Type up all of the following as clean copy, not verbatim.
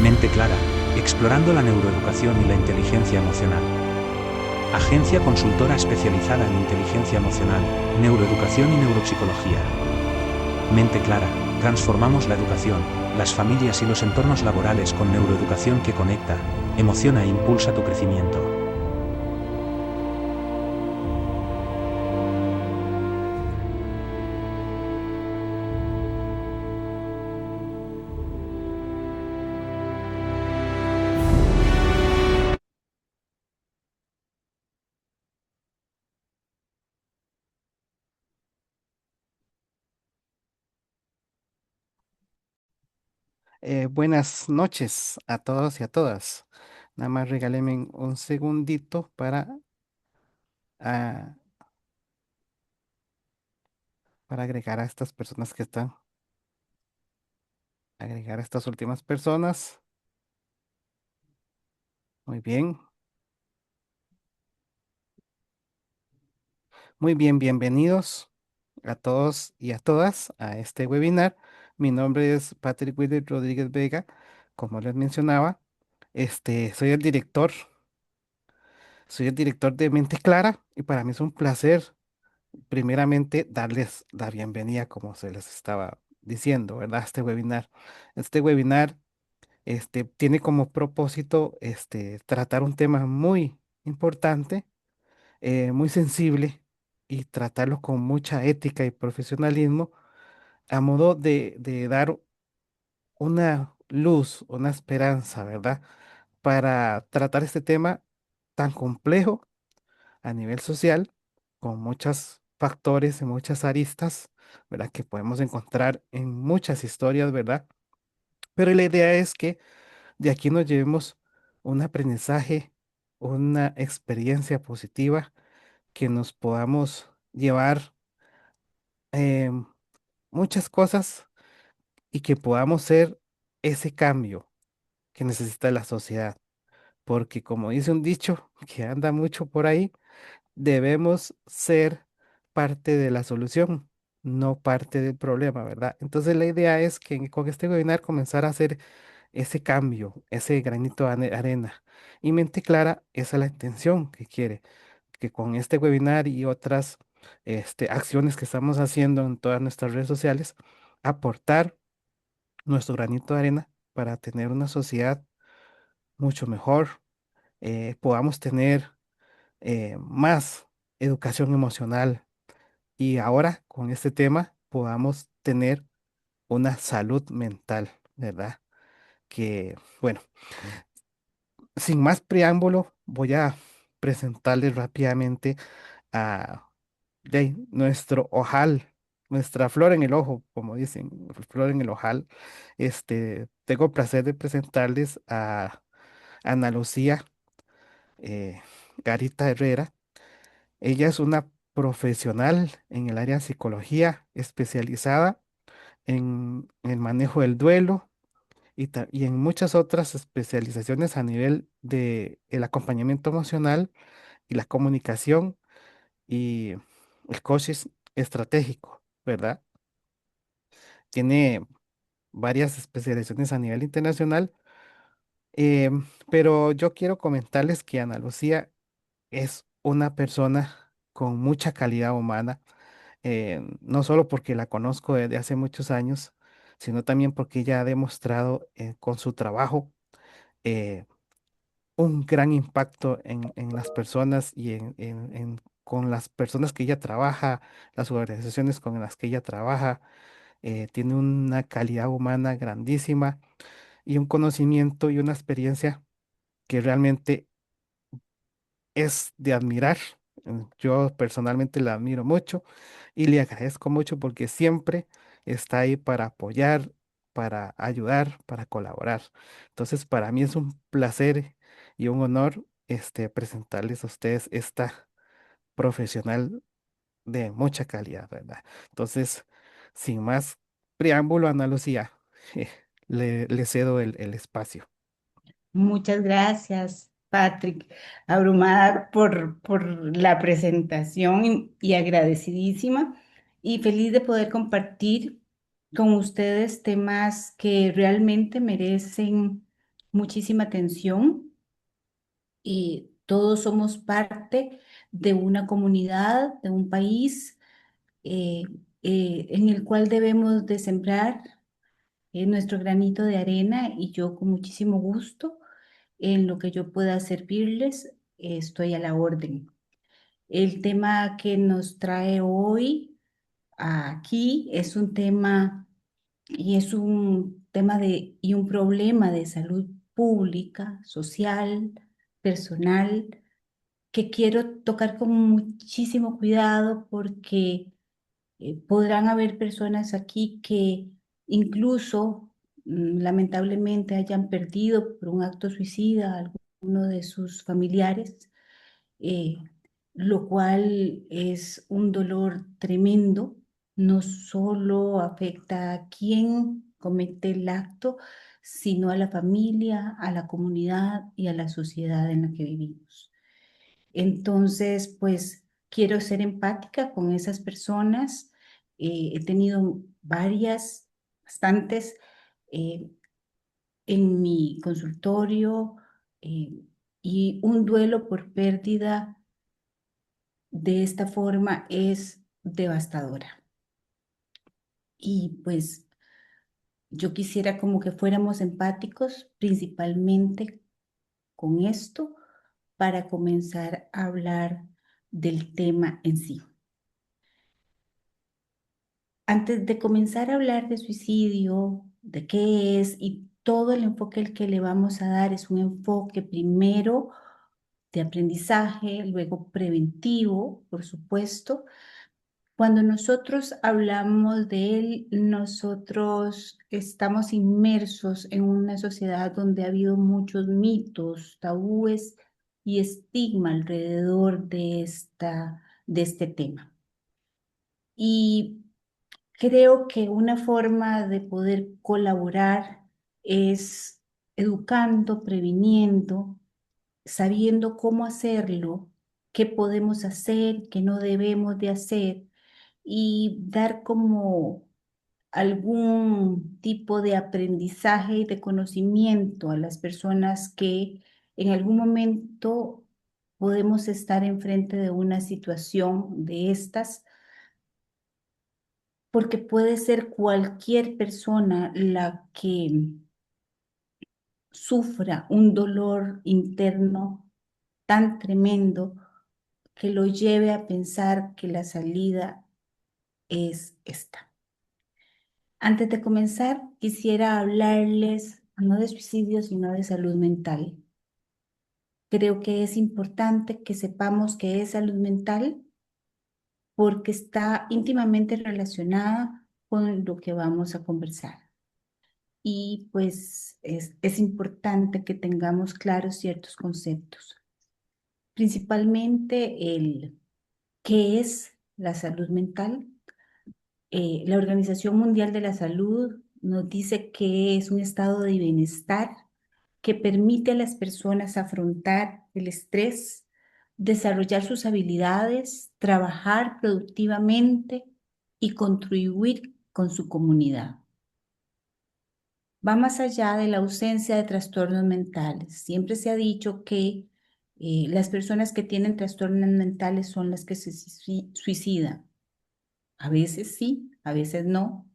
Mente Clara, explorando la neuroeducación y la inteligencia emocional. Agencia consultora especializada en inteligencia emocional, neuroeducación y neuropsicología. Mente Clara, transformamos la educación, las familias y los entornos laborales con neuroeducación que conecta, emociona e impulsa tu crecimiento. Buenas noches a todos y a todas. Nada más regálenme un segundito ah, para agregar a estas personas que están, agregar a estas últimas personas. Muy bien, muy bien, bienvenidos a todos y a todas a este webinar. Mi nombre es Patrick Willy Rodríguez Vega, como les mencionaba. Soy el director de Mente Clara y para mí es un placer primeramente darles la bienvenida, como se les estaba diciendo, ¿verdad? Este webinar tiene como propósito tratar un tema muy importante, muy sensible y tratarlo con mucha ética y profesionalismo a modo de dar una luz, una esperanza, ¿verdad? Para tratar este tema tan complejo a nivel social, con muchos factores y muchas aristas, ¿verdad? Que podemos encontrar en muchas historias, ¿verdad? Pero la idea es que de aquí nos llevemos un aprendizaje, una experiencia positiva, que nos podamos llevar em, muchas cosas y que podamos ser ese cambio que necesita la sociedad. Porque como dice un dicho que anda mucho por ahí, debemos ser parte de la solución, no parte del problema, ¿verdad? Entonces la idea es que con este webinar comenzar a hacer ese cambio, ese granito de arena. Y Mente Clara, esa es la intención que quiere, que con este webinar y otras acciones que estamos haciendo en todas nuestras redes sociales, aportar nuestro granito de arena para tener una sociedad mucho mejor, podamos tener más educación emocional y ahora con este tema podamos tener una salud mental, ¿verdad? Que, bueno, sin más preámbulo, voy a presentarles rápidamente a nuestro ojal, nuestra flor en el ojo, como dicen, flor en el ojal. Tengo el placer de presentarles a Ana Lucía eh, Garita Herrera. Ella es una profesional en el área de psicología, especializada en el manejo del duelo y en muchas otras especializaciones a nivel de el acompañamiento emocional y la comunicación y el coaching estratégico, ¿verdad? Tiene varias especializaciones a nivel internacional, pero yo quiero comentarles que Ana Lucía es una persona con mucha calidad humana, no solo porque la conozco desde hace muchos años, sino también porque ella ha demostrado con su trabajo eh, un gran impacto en las personas y con las personas que ella trabaja, las organizaciones con las que ella trabaja. Tiene una calidad humana grandísima y un conocimiento y una experiencia que realmente es de admirar. Yo personalmente la admiro mucho y le agradezco mucho porque siempre está ahí para apoyar, para ayudar, para colaborar. Entonces, para mí es un placer y un honor presentarles a ustedes esta profesional de mucha calidad, ¿verdad? Entonces, sin más preámbulo, Ana Lucía, le cedo el espacio. Muchas gracias, Patrick. Abrumada por la presentación y agradecidísima y feliz de poder compartir con ustedes temas que realmente merecen muchísima atención. Todos somos parte de una comunidad, de un país eh, en el cual debemos de sembrar nuestro granito de arena, y yo con muchísimo gusto en lo que yo pueda servirles, estoy a la orden. El tema que nos trae hoy aquí es un tema, y es un tema y un problema de salud pública, social, personal, que quiero tocar con muchísimo cuidado, porque podrán haber personas aquí que incluso lamentablemente hayan perdido por un acto suicida a alguno de sus familiares, eh, lo cual es un dolor tremendo. No solo afecta a quien comete el acto, sino a la familia, a la comunidad y a la sociedad en la que vivimos. Entonces, pues quiero ser empática con esas personas. He tenido bastantes eh, en mi consultorio, eh, y un duelo por pérdida de esta forma es devastadora. Y pues yo quisiera como que fuéramos empáticos principalmente con esto, para comenzar a hablar del tema en sí. Antes de comenzar a hablar de suicidio, de qué es y todo el enfoque el que le vamos a dar, es un enfoque primero de aprendizaje, luego preventivo, por supuesto. Cuando nosotros hablamos de él, nosotros estamos inmersos en una sociedad donde ha habido muchos mitos, tabúes y estigma alrededor de este tema. Y creo que una forma de poder colaborar es educando, previniendo, sabiendo cómo hacerlo, qué podemos hacer, qué no debemos de hacer, y dar como algún tipo de aprendizaje y de conocimiento a las personas que en algún momento podemos estar enfrente de una situación de estas, porque puede ser cualquier persona la que sufra un dolor interno tan tremendo que lo lleve a pensar que la salida es esta. Antes de comenzar, quisiera hablarles no de suicidio, sino de salud mental. Creo que es importante que sepamos qué es salud mental, porque está íntimamente relacionada con lo que vamos a conversar. Y pues es importante que tengamos claros ciertos conceptos, principalmente el qué es la salud mental. La Organización Mundial de la Salud nos dice que es un estado de bienestar que permite a las personas afrontar el estrés, desarrollar sus habilidades, trabajar productivamente y contribuir con su comunidad. Va más allá de la ausencia de trastornos mentales. Siempre se ha dicho que las personas que tienen trastornos mentales son las que se suicidan. A veces sí, a veces no.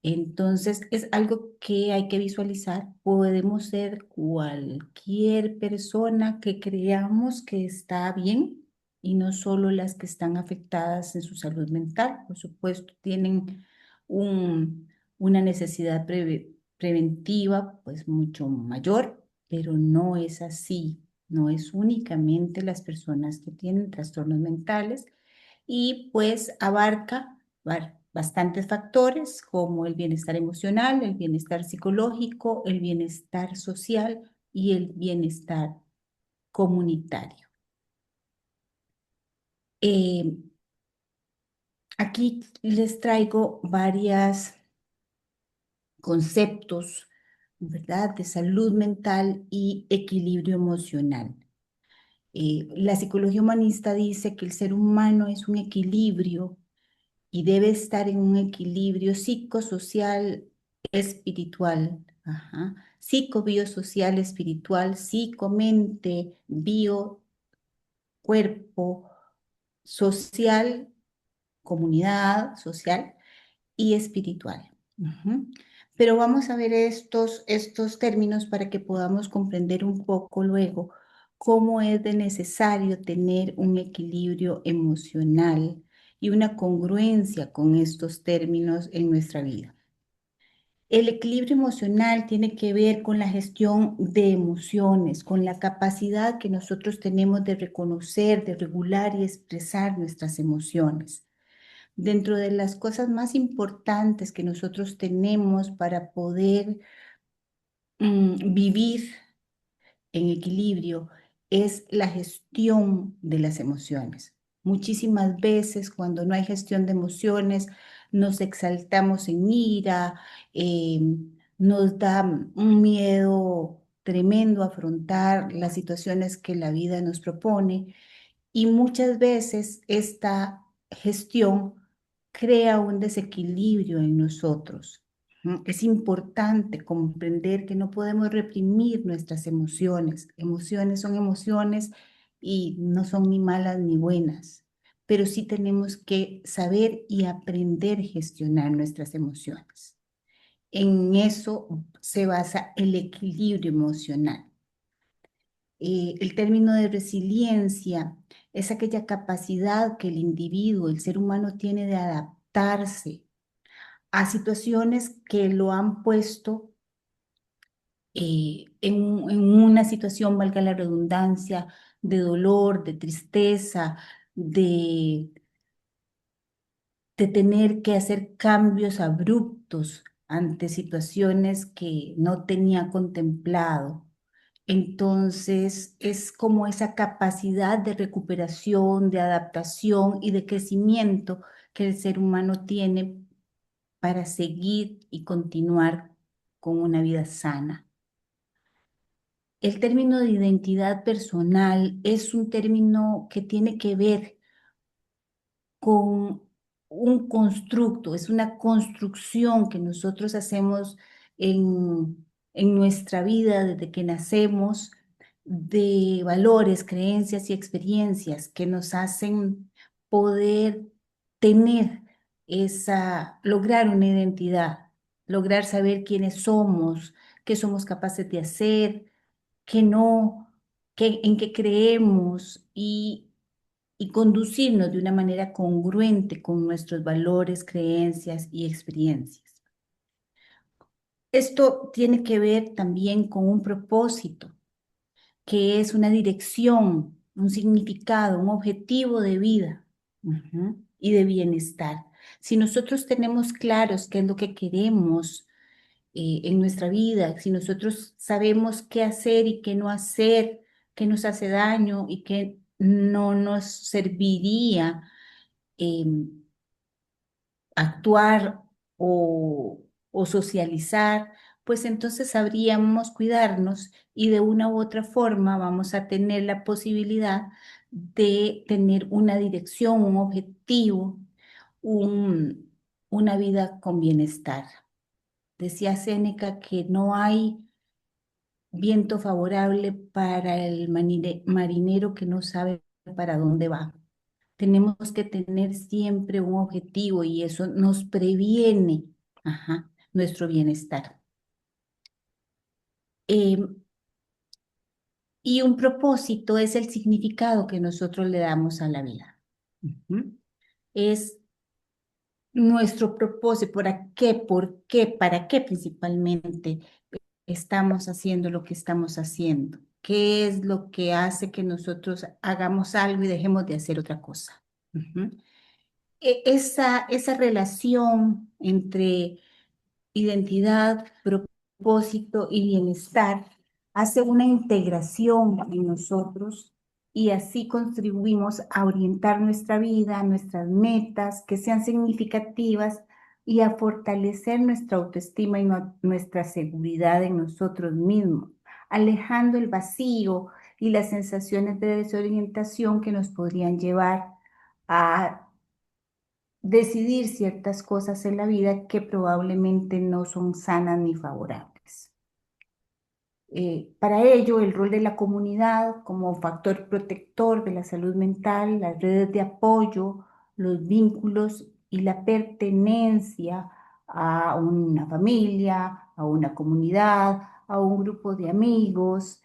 Entonces es algo que hay que visualizar. Podemos ser cualquier persona que creamos que está bien, y no solo las que están afectadas en su salud mental. Por supuesto, tienen una necesidad preventiva pues mucho mayor, pero no es así. No es únicamente las personas que tienen trastornos mentales, y pues abarca bastantes factores como el bienestar emocional, el bienestar psicológico, el bienestar social y el bienestar comunitario. Eh, Aquí les traigo varios conceptos, ¿verdad?, de salud mental y equilibrio emocional. La psicología humanista dice que el ser humano es un equilibrio y debe estar en un equilibrio psicosocial, espiritual. Ajá. psico, biosocial, espiritual, psico, mente, bio, cuerpo, social, comunidad social y espiritual. Ujú. Pero vamos a ver estos términos para que podamos comprender un poco luego cómo es de necesario tener un equilibrio emocional y una congruencia con estos términos en nuestra vida. El equilibrio emocional tiene que ver con la gestión de emociones, con la capacidad que nosotros tenemos de reconocer, de regular y expresar nuestras emociones. Dentro de las cosas más importantes que nosotros tenemos para poder vivir en equilibrio es la gestión de las emociones. Muchísimas veces cuando no hay gestión de emociones, nos exaltamos en ira, eh, nos da un miedo tremendo afrontar las situaciones que la vida nos propone y muchas veces esta gestión crea un desequilibrio en nosotros. Es importante comprender que no podemos reprimir nuestras emociones. Emociones son emociones y no son ni malas ni buenas, pero sí tenemos que saber y aprender a gestionar nuestras emociones. En eso se basa el equilibrio emocional. El término de resiliencia es aquella capacidad que el individuo, el ser humano, tiene de adaptarse a situaciones que lo han puesto en una situación, valga la redundancia, de dolor, de tristeza, de, de tener que hacer cambios abruptos ante situaciones que no tenía contemplado. Entonces, es como esa capacidad de recuperación, de adaptación y de crecimiento que el ser humano tiene para seguir y continuar con una vida sana. El término de identidad personal es un término que tiene que ver con un constructo, es una construcción que nosotros hacemos en nuestra vida desde que nacemos, de valores, creencias y experiencias que nos hacen poder tener lograr una identidad, lograr saber quiénes somos, qué somos capaces de hacer, qué no, en qué creemos y conducirnos de una manera congruente con nuestros valores, creencias y experiencias. Esto tiene que ver también con un propósito, que es una dirección, un significado, un objetivo de vida y de bienestar. Si nosotros tenemos claros qué es lo que queremos en nuestra vida, si nosotros sabemos qué hacer y qué no hacer, qué nos hace daño y qué no nos serviría actuar o socializar, pues entonces sabríamos cuidarnos y de una u otra forma vamos a tener la posibilidad de tener una dirección, un objetivo, una vida con bienestar. Decía Séneca que no hay viento favorable para el marinero que no sabe para dónde va. Tenemos que tener siempre un objetivo y eso nos previene, nuestro bienestar. Y un propósito es el significado que nosotros le damos a la vida. Es nuestro propósito, por qué, para qué principalmente estamos haciendo lo que estamos haciendo. ¿Qué es lo que hace que nosotros hagamos algo y dejemos de hacer otra cosa? Esa relación entre identidad, propósito y bienestar hace una integración en nosotros y así contribuimos a orientar nuestra vida, nuestras metas que sean significativas y a fortalecer nuestra autoestima y nuestra seguridad en nosotros mismos, alejando el vacío y las sensaciones de desorientación que nos podrían llevar a decidir ciertas cosas en la vida que probablemente no son sanas ni favorables. Para ello, el rol de la comunidad como factor protector de la salud mental, las redes de apoyo, los vínculos y la pertenencia a una familia, a una comunidad, a un grupo de amigos,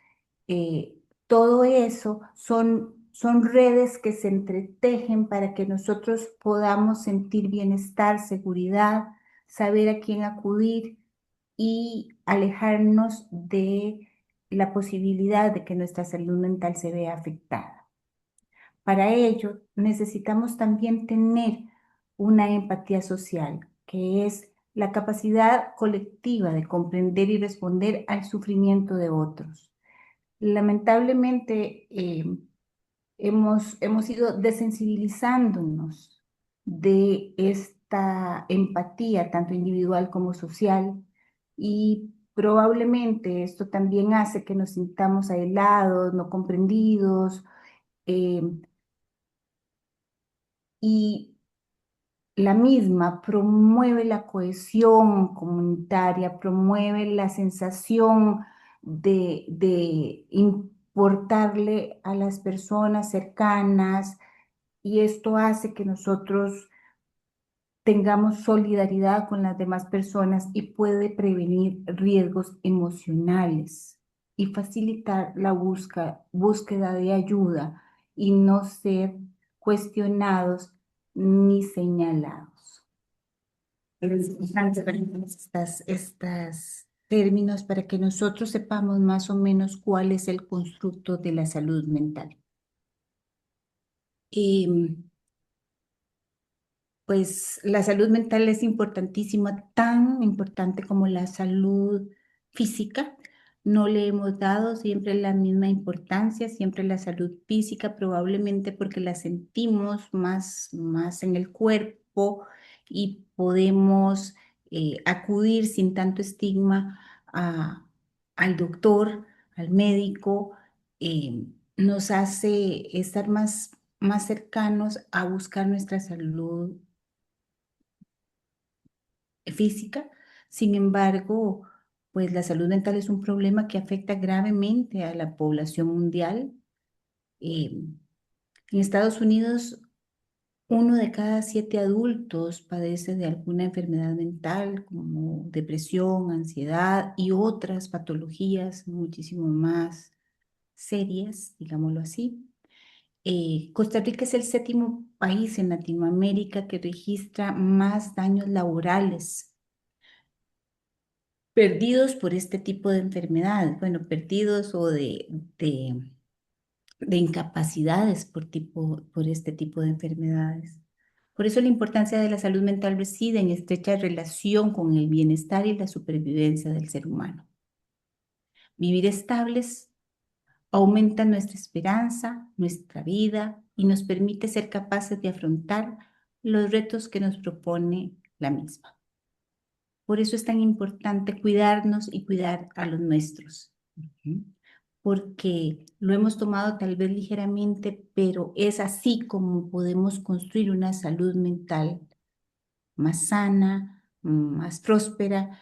todo eso son redes que se entretejen para que nosotros podamos sentir bienestar, seguridad, saber a quién acudir y alejarnos de la posibilidad de que nuestra salud mental se vea afectada. Para ello, necesitamos también tener una empatía social, que es la capacidad colectiva de comprender y responder al sufrimiento de otros. Lamentablemente, hemos ido desensibilizándonos de esta empatía, tanto individual como social, y probablemente esto también hace que nos sintamos aislados, no comprendidos, eh, y la misma promueve la cohesión comunitaria, promueve la sensación de importarle a las personas cercanas, y esto hace que nosotros tengamos solidaridad con las demás personas y puede prevenir riesgos emocionales y facilitar la búsqueda de ayuda y no ser cuestionados ni señalados. Pero es importante ver estos términos para que nosotros sepamos más o menos cuál es el constructo de la salud mental. Pues la salud mental es importantísima, tan importante como la salud física. No le hemos dado siempre la misma importancia, siempre la salud física, probablemente porque la sentimos más en el cuerpo y podemos acudir sin tanto estigma al doctor, al médico. Nos hace estar más cercanos a buscar nuestra salud física. Sin embargo, pues la salud mental es un problema que afecta gravemente a la población mundial. En Estados Unidos, 1 de cada 7 adultos padece de alguna enfermedad mental, como depresión, ansiedad y otras patologías muchísimo más serias, digámoslo así. Costa Rica es el 7º país en Latinoamérica que registra más daños laborales perdidos por este tipo de enfermedades, bueno, perdidos o de incapacidades por este tipo de enfermedades. Por eso la importancia de la salud mental reside en estrecha relación con el bienestar y la supervivencia del ser humano. Vivir estables aumenta nuestra esperanza, nuestra vida y nos permite ser capaces de afrontar los retos que nos propone la misma. Por eso es tan importante cuidarnos y cuidar a los nuestros. Porque lo hemos tomado tal vez ligeramente, pero es así como podemos construir una salud mental más sana, más próspera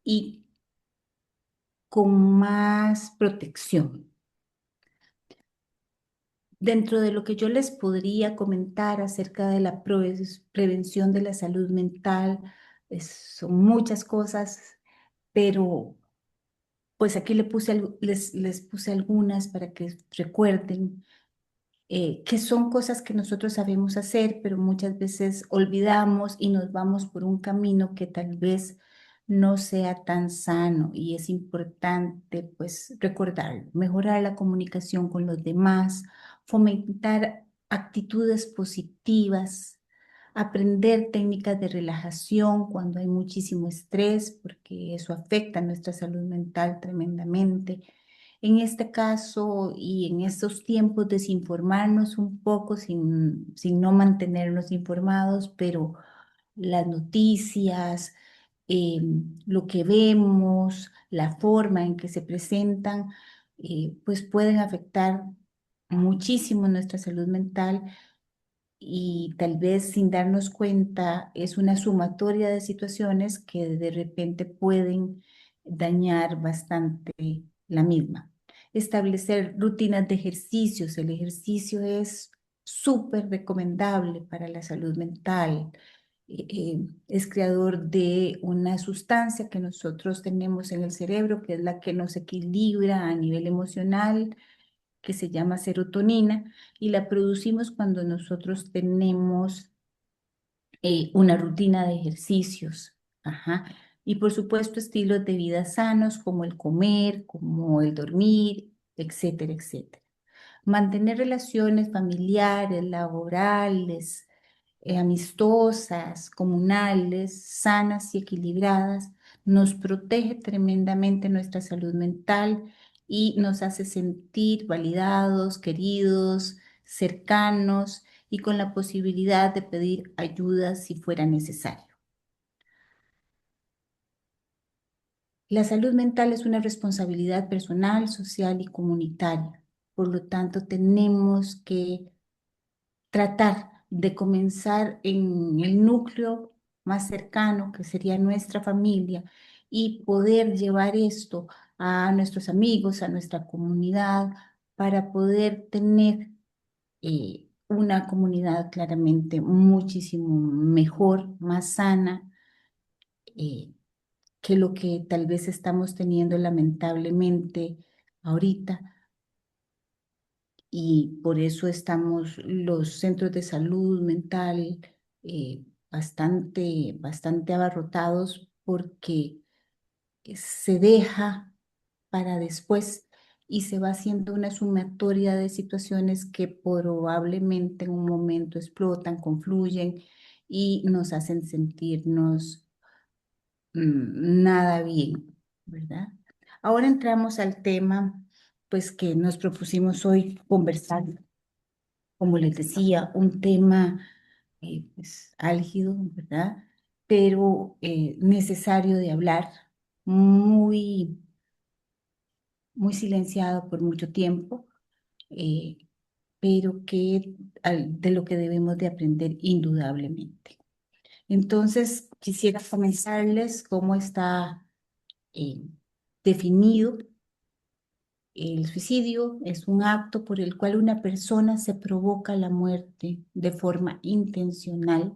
y con más protección. Dentro de lo que yo les podría comentar acerca de la prevención de la salud mental, son muchas cosas, pero pues aquí les puse algunas para que recuerden que son cosas que nosotros sabemos hacer, pero muchas veces olvidamos y nos vamos por un camino que tal vez no sea tan sano, y es importante pues recordarlo, mejorar la comunicación con los demás, fomentar actitudes positivas, aprender técnicas de relajación cuando hay muchísimo estrés, porque eso afecta a nuestra salud mental tremendamente. En este caso y en estos tiempos, desinformarnos un poco sin no mantenernos informados, pero las noticias, lo que vemos, la forma en que se presentan, pues pueden afectar muchísimo nuestra salud mental, y tal vez sin darnos cuenta es una sumatoria de situaciones que de repente pueden dañar bastante la misma. Establecer rutinas de ejercicios. El ejercicio es súper recomendable para la salud mental. Es creador de una sustancia que nosotros tenemos en el cerebro, que es la que nos equilibra a nivel emocional, que se llama serotonina, y la producimos cuando nosotros tenemos una rutina de ejercicios. Ajá. Y por supuesto, estilos de vida sanos como el comer, como el dormir, etcétera, etcétera. Mantener relaciones familiares, laborales, amistosas, comunales, sanas y equilibradas, nos protege tremendamente nuestra salud mental y nos hace sentir validados, queridos, cercanos y con la posibilidad de pedir ayuda si fuera necesario. La salud mental es una responsabilidad personal, social y comunitaria. Por lo tanto, tenemos que tratar de comenzar en el núcleo más cercano, que sería nuestra familia, y poder llevar esto a nuestros amigos, a nuestra comunidad, para poder tener una comunidad claramente muchísimo mejor, más sana, eh, que lo que tal vez estamos teniendo lamentablemente ahorita. Y por eso estamos los centros de salud mental bastante abarrotados porque se deja para después y se va haciendo una sumatoria de situaciones que probablemente en un momento explotan, confluyen y nos hacen sentirnos nada bien, ¿verdad? Ahora entramos al tema, pues, que nos propusimos hoy conversar. Como les decía, un tema pues, álgido, ¿verdad? Pero necesario de hablar, muy, muy silenciado por mucho tiempo, eh, pero de lo que debemos de aprender indudablemente. Entonces, quisiera comenzarles cómo está eh, definido. El suicidio es un acto por el cual una persona se provoca la muerte de forma intencional.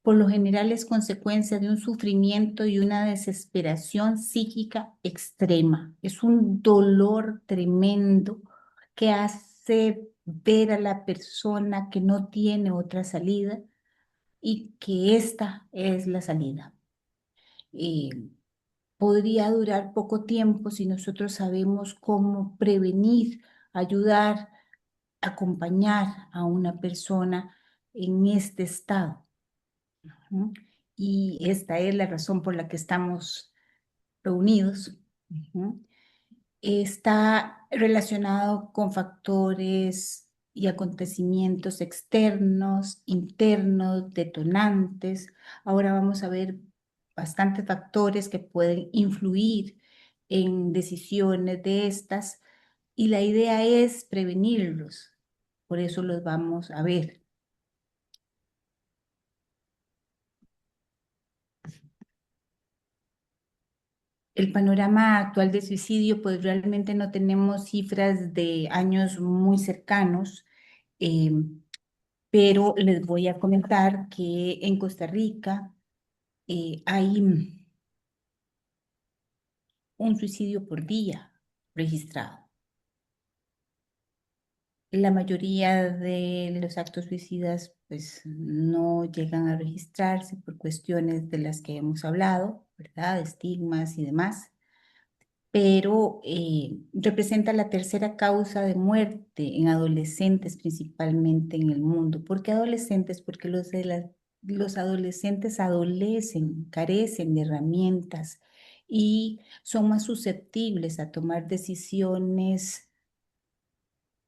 Por lo general es consecuencia de un sufrimiento y una desesperación psíquica extrema. Es un dolor tremendo que hace ver a la persona que no tiene otra salida y que esta es la salida. Eh, Podría durar poco tiempo si nosotros sabemos cómo prevenir, ayudar, acompañar a una persona en este estado. ¿No? Y esta es la razón por la que estamos reunidos. Ujú. Está relacionado con factores y acontecimientos externos, internos, detonantes. Ahora vamos a ver bastantes factores que pueden influir en decisiones de estas y la idea es prevenirlos. Por eso los vamos a ver. El panorama actual de suicidio, pues realmente no tenemos cifras de años muy cercanos, eh, pero les voy a comentar que en Costa Rica hay un suicidio por día registrado. La mayoría de los actos suicidas pues no llegan a registrarse por cuestiones de las que hemos hablado, ¿verdad? Estigmas y demás. Pero representa la tercera causa de muerte en adolescentes principalmente en el mundo. ¿Por qué adolescentes? Porque los adolescentes adolecen, carecen de herramientas y son más susceptibles a tomar decisiones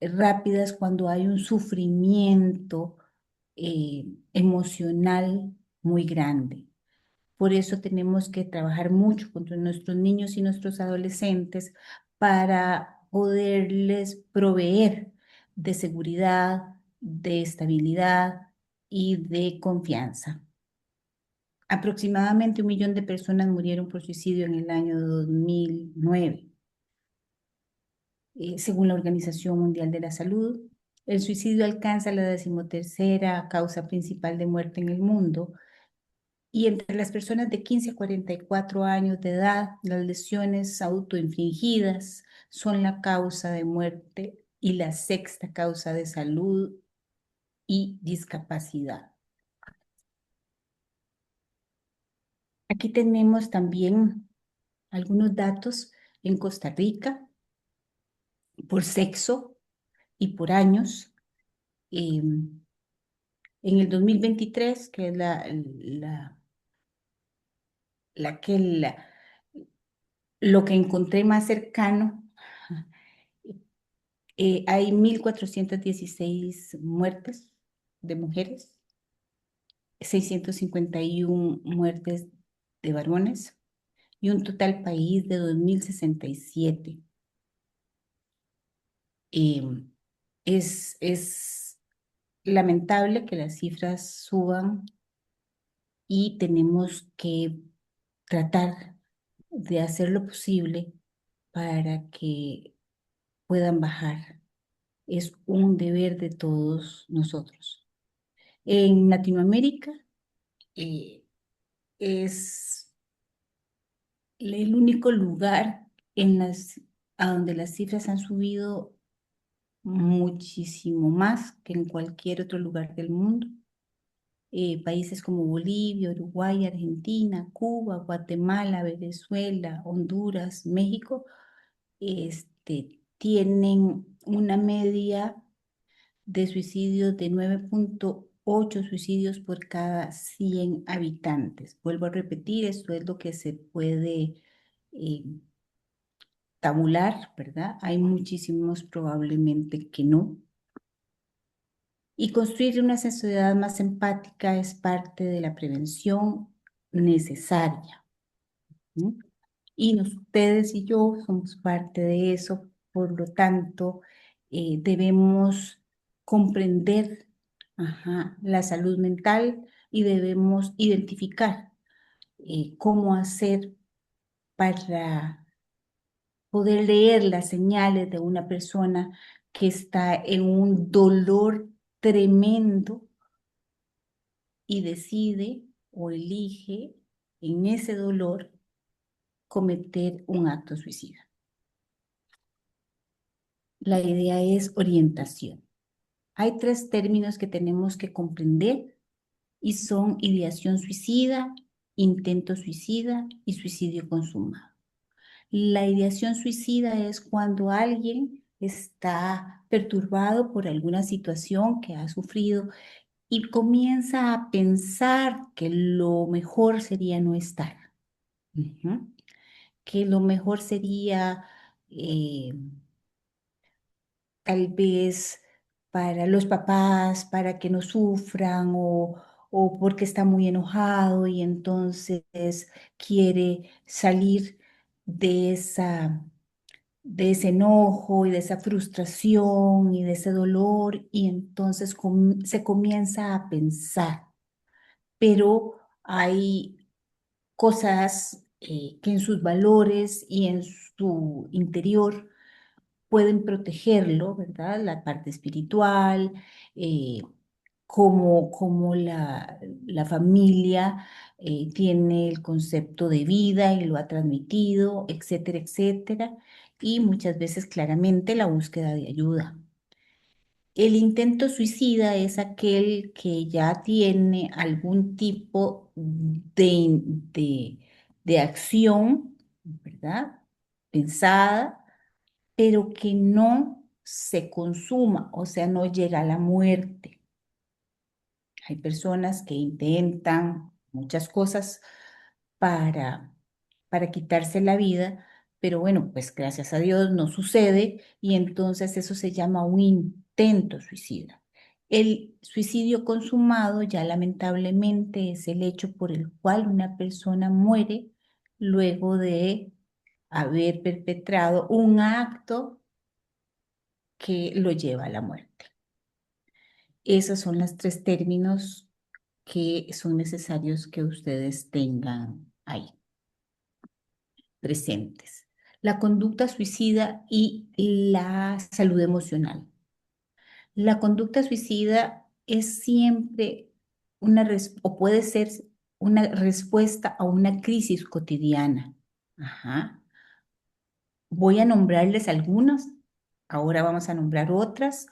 rápidas cuando hay un sufrimiento emocional muy grande. Por eso tenemos que trabajar mucho con nuestros niños y nuestros adolescentes para poderles proveer de seguridad, de estabilidad y de confianza. Aproximadamente 1 millón de personas murieron por suicidio en el año 2009. según la Organización Mundial de la Salud. El suicidio alcanza la 13ª causa principal de muerte en el mundo. Y entre las personas de 15 a 44 años de edad, las lesiones autoinfligidas son la causa de muerte y la 6ª causa de salud y discapacidad. Aquí tenemos también algunos datos en Costa Rica por sexo y por años. En el 2023, que es lo que encontré más cercano, hay 1.416 muertes de mujeres, 651 muertes de varones y un total país de 2.067. Es lamentable que las cifras suban y tenemos que tratar de hacer lo posible para que puedan bajar. Es un deber de todos nosotros. En Latinoamérica es el único lugar a donde las cifras han subido muchísimo más que en cualquier otro lugar del mundo. Países como Bolivia, Uruguay, Argentina, Cuba, Guatemala, Venezuela, Honduras, México, tienen una media de suicidios de 9.8 suicidios por cada 100 habitantes. Vuelvo a repetir, esto es lo que se puede tabular, ¿verdad? Hay muchísimos probablemente que no. Y construir una sociedad más empática es parte de la prevención necesaria. ¿Sí? Y ustedes y yo somos parte de eso, por lo tanto, debemos comprender la salud mental y debemos identificar cómo hacer para poder leer las señales de una persona que está en un dolor tremendo y decide o elige en ese dolor cometer un acto suicida. La idea es orientación. Hay 3 términos que tenemos que comprender y son ideación suicida, intento suicida y suicidio consumado. La ideación suicida es cuando alguien está perturbado por alguna situación que ha sufrido y comienza a pensar que lo mejor sería no estar. Que lo mejor sería tal vez para los papás, para que no sufran o porque está muy enojado y entonces quiere salir de ese enojo y de esa frustración y de ese dolor y entonces se comienza a pensar. Pero hay cosas que en sus valores y en su interior pueden protegerlo, ¿verdad? La parte espiritual, como la familia tiene el concepto de vida y lo ha transmitido, etcétera, etcétera. Y muchas veces claramente la búsqueda de ayuda. El intento suicida es aquel que ya tiene algún tipo de acción, ¿verdad? Pensada, pero que no se consuma, o sea, no llega a la muerte. Hay personas que intentan muchas cosas para quitarse la vida, pero bueno, pues gracias a Dios no sucede y entonces eso se llama un intento suicida. El suicidio consumado ya lamentablemente es el hecho por el cual una persona muere luego de haber perpetrado un acto que lo lleva a la muerte. Esos son los 3 términos que son necesarios que ustedes tengan ahí presentes. la conducta suicida y la salud emocional. La conducta suicida es siempre o puede ser una respuesta a una crisis cotidiana. Ajá. Voy a nombrarles algunas, ahora vamos a nombrar otras.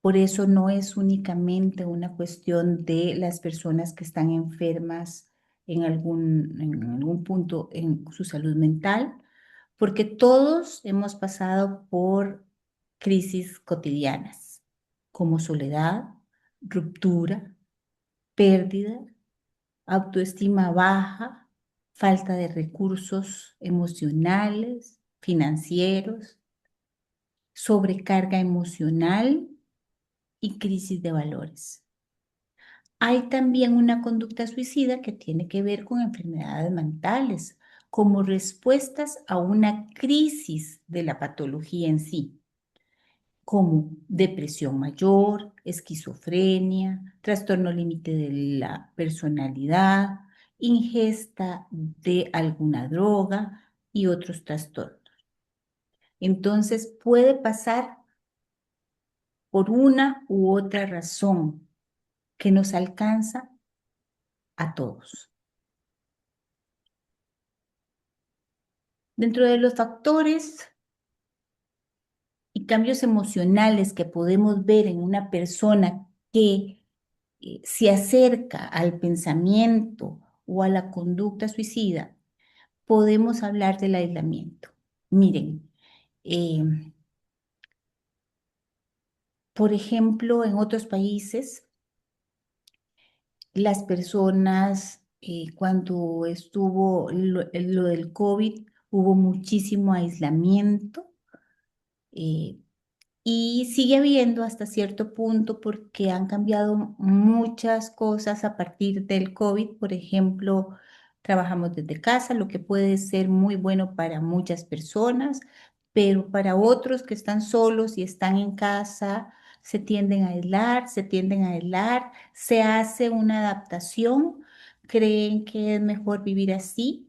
Por eso no es únicamente una cuestión de las personas que están enfermas en algún punto en su salud mental, porque todos hemos pasado por crisis cotidianas, como soledad, ruptura, pérdida, autoestima baja, falta de recursos emocionales, financieros, sobrecarga emocional y crisis de valores. Hay también una conducta suicida que tiene que ver con enfermedades mentales, como respuestas a una crisis de la patología en sí, como depresión mayor, esquizofrenia, trastorno límite de la personalidad, ingesta de alguna droga y otros trastornos. Entonces puede pasar por una u otra razón que nos alcanza a todos. Dentro de los factores y cambios emocionales que podemos ver en una persona que se acerca al pensamiento o a la conducta suicida, podemos hablar del aislamiento. Miren, eh, por ejemplo, en otros países, las personas, cuando estuvo lo del COVID, hubo muchísimo aislamiento. Y sigue habiendo hasta cierto punto porque han cambiado muchas cosas a partir del COVID. Por ejemplo, trabajamos desde casa, lo que puede ser muy bueno para muchas personas, pero para otros que están solos y están en casa, se tienden a aislar, se hace una adaptación, creen que es mejor vivir así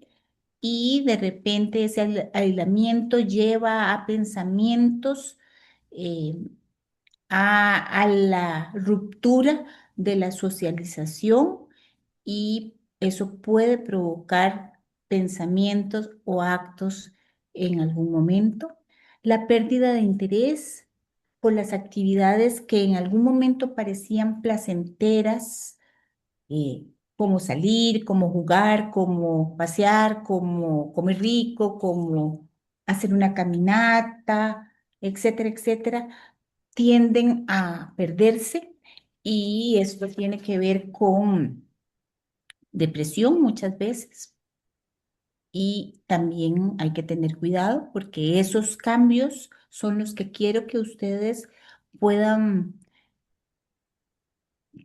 y de repente ese aislamiento lleva a pensamientos, eh, a la ruptura de la socialización y eso puede provocar pensamientos o actos en algún momento. La pérdida de interés por las actividades que en algún momento parecían placenteras, eh, como salir, como jugar, como pasear, como comer rico, como hacer una caminata, etcétera, etcétera, tienden a perderse y esto tiene que ver con depresión muchas veces. Y también hay que tener cuidado porque esos cambios son los que quiero que ustedes puedan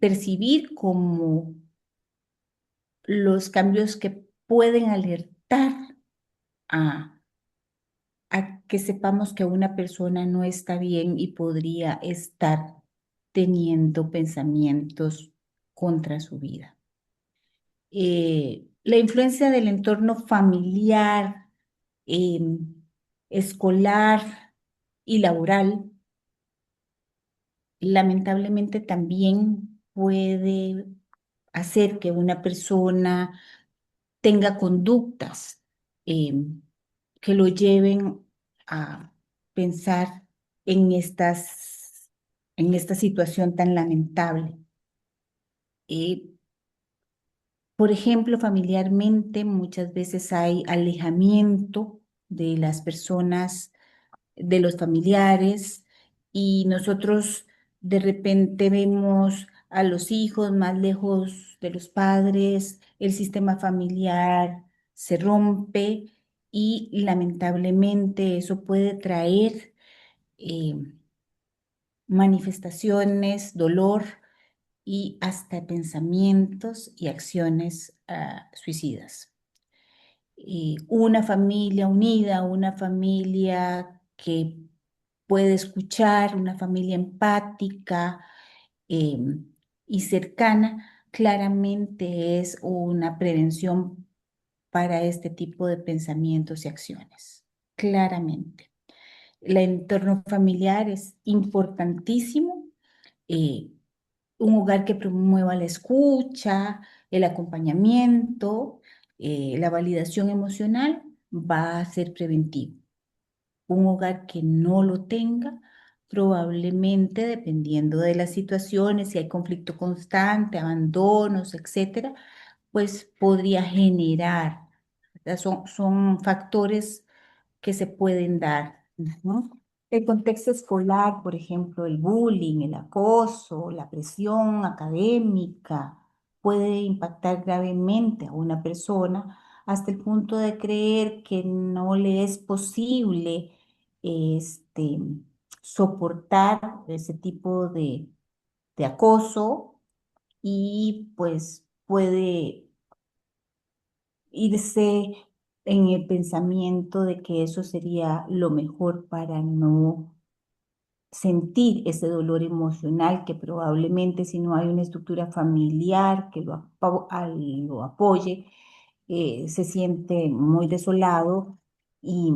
percibir como los cambios que pueden alertar a, a que sepamos que una persona no está bien y podría estar teniendo pensamientos contra su vida. La influencia del entorno familiar, escolar y laboral, lamentablemente también puede hacer que una persona tenga conductas que lo lleven a pensar en esta situación tan lamentable. Por ejemplo, familiarmente muchas veces hay alejamiento de las personas, de los familiares, y nosotros de repente vemos a los hijos más lejos de los padres, el sistema familiar se rompe y lamentablemente eso puede traer eh, manifestaciones, dolor y hasta pensamientos y acciones suicidas. Una familia unida, una familia que puede escuchar, una familia empática eh, y cercana, claramente es una prevención para este tipo de pensamientos y acciones, claramente. El entorno familiar es importantísimo. eh, un hogar que promueva la escucha, el acompañamiento, la validación emocional va a ser preventivo. Un hogar que no lo tenga, probablemente, dependiendo de las situaciones, si hay conflicto constante, abandonos, etcétera, pues podría generar, ¿verdad? Son factores que se pueden dar. Ujú. El contexto escolar, por ejemplo, el bullying, el acoso, la presión académica, puede impactar gravemente a una persona hasta el punto de creer que no le es posible este, soportar ese tipo de acoso y pues puede irse en el pensamiento de que eso sería lo mejor para no sentir ese dolor emocional que probablemente si no hay una estructura familiar que lo apoye, se siente muy desolado y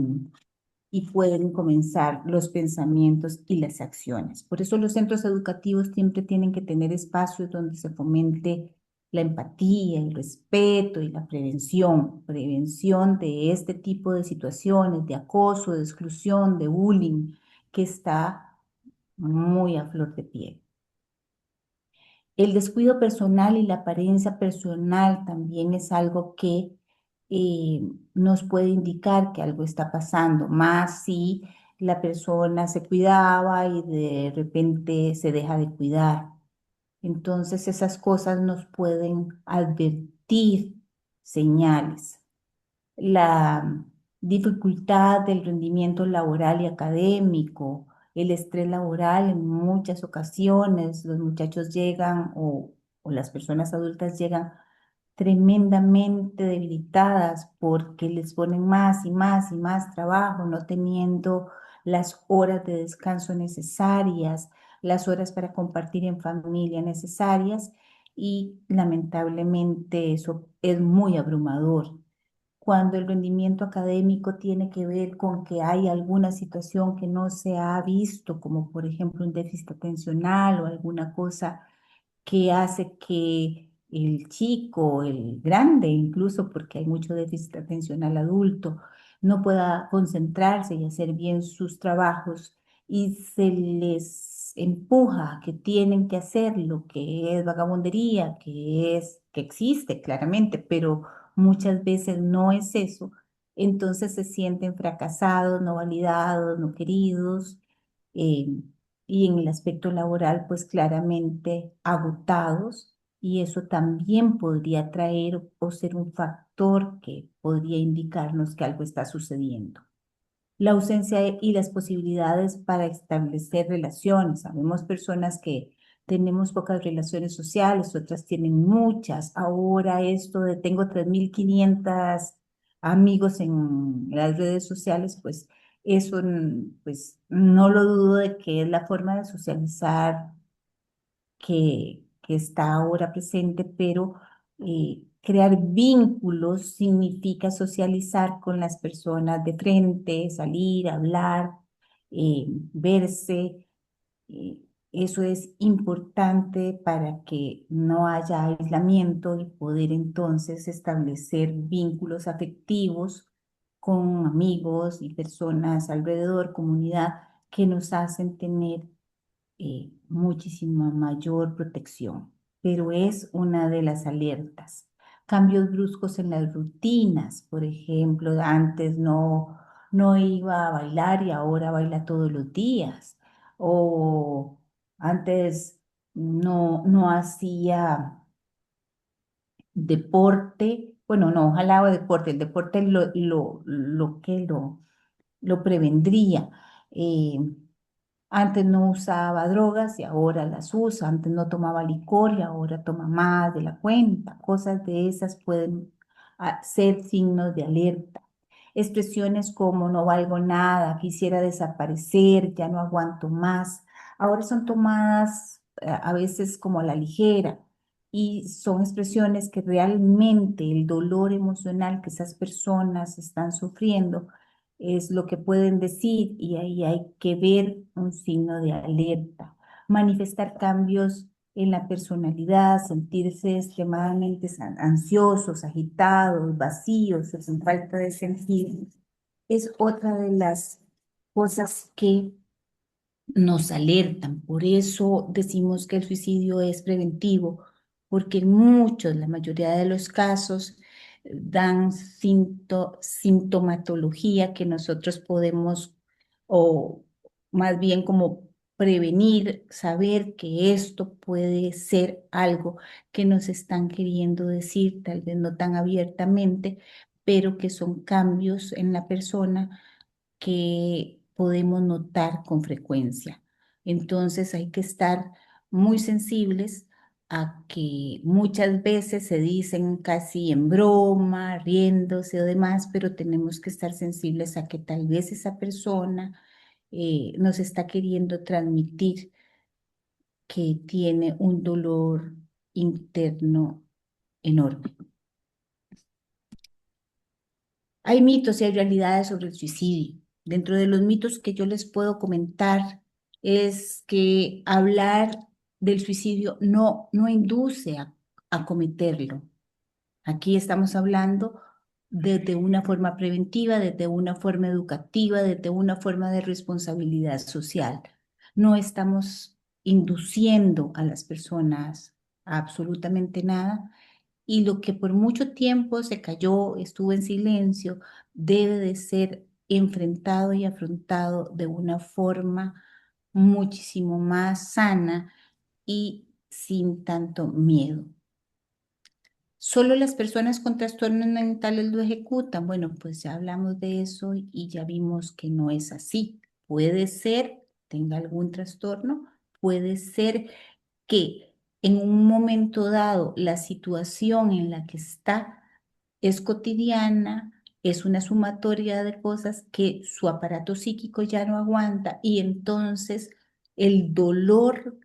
y pueden comenzar los pensamientos y las acciones. Por eso los centros educativos siempre tienen que tener espacios donde se fomente la empatía, el respeto y la prevención de este tipo de situaciones, de acoso, de exclusión, de bullying, que está muy a flor de piel. El descuido personal y la apariencia personal también es algo que eh, nos puede indicar que algo está pasando, más si la persona se cuidaba y de repente se deja de cuidar. Entonces esas cosas nos pueden advertir señales. La dificultad del rendimiento laboral y académico, el estrés laboral en muchas ocasiones, los muchachos llegan o las personas adultas llegan tremendamente debilitadas porque les ponen más y más y más trabajo, no teniendo las horas de descanso necesarias, las horas para compartir en familia necesarias y lamentablemente eso es muy abrumador. Cuando el rendimiento académico tiene que ver con que hay alguna situación que no se ha visto, como por ejemplo un déficit atencional o alguna cosa que hace que el chico, el grande incluso, porque hay mucho déficit atencional adulto, no pueda concentrarse y hacer bien sus trabajos y se les empuja a que tienen que hacer lo que es vagabundería, que existe claramente, pero muchas veces no es eso, entonces se sienten fracasados, no validados, no queridos. eh, y en el aspecto laboral, pues claramente agotados, y eso también podría traer o ser un factor que podría indicarnos que algo está sucediendo. La ausencia y las posibilidades para establecer relaciones. Sabemos personas que tenemos pocas relaciones sociales, otras tienen muchas. Ahora esto de tengo 3.500 amigos en las redes sociales, pues eso pues no lo dudo de que es la forma de socializar que está ahora presente, pero crear vínculos significa socializar con las personas de frente, salir, hablar, verse. eh, Eso es importante para que no haya aislamiento y poder entonces establecer vínculos afectivos con amigos y personas alrededor, comunidad, que nos hacen tener muchísima mayor protección, pero es una de las alertas. Cambios bruscos en las rutinas, por ejemplo, antes no iba a bailar y ahora baila todos los días, o antes no hacía deporte, bueno, no, ojalá haga deporte, el deporte lo prevendría. eh, Antes no usaba drogas y ahora las usa. Antes no tomaba licor y ahora toma más de la cuenta. Cosas de esas pueden ser signos de alerta. Expresiones como no valgo nada, quisiera desaparecer, ya no aguanto más. Ahora son tomadas a veces como a la ligera. y son expresiones que realmente el dolor emocional que esas personas están sufriendo es lo que pueden decir y ahí hay que ver un signo de alerta. Manifestar cambios en la personalidad, sentirse extremadamente ansiosos, agitados, vacíos, sin falta de sentido, es otra de las cosas que nos alertan. Por eso decimos que el suicidio es preventivo, porque en muchos, la mayoría de los casos, dan sintomatología que nosotros podemos, o más bien como prevenir, saber que esto puede ser algo que nos están queriendo decir, tal vez no tan abiertamente, pero que son cambios en la persona que podemos notar con frecuencia. Entonces hay que estar muy sensibles a que muchas veces se dicen casi en broma, riéndose o demás, pero tenemos que estar sensibles a que tal vez esa persona nos está queriendo transmitir que tiene un dolor interno enorme. Hay mitos y hay realidades sobre el suicidio. Dentro de los mitos que yo les puedo comentar es que hablar del suicidio no induce a cometerlo. Aquí estamos hablando desde una forma preventiva, desde una forma educativa, desde una forma de responsabilidad social. No estamos induciendo a las personas a absolutamente nada, y lo que por mucho tiempo se cayó, estuvo en silencio, debe de ser enfrentado y afrontado de una forma muchísimo más sana y sin tanto miedo. Solo las personas con trastornos mentales lo ejecutan. Bueno, pues ya hablamos de eso y ya vimos que no es así. Puede ser, tenga algún trastorno, puede ser que en un momento dado la situación en la que está es cotidiana, es una sumatoria de cosas que su aparato psíquico ya no aguanta y entonces el dolor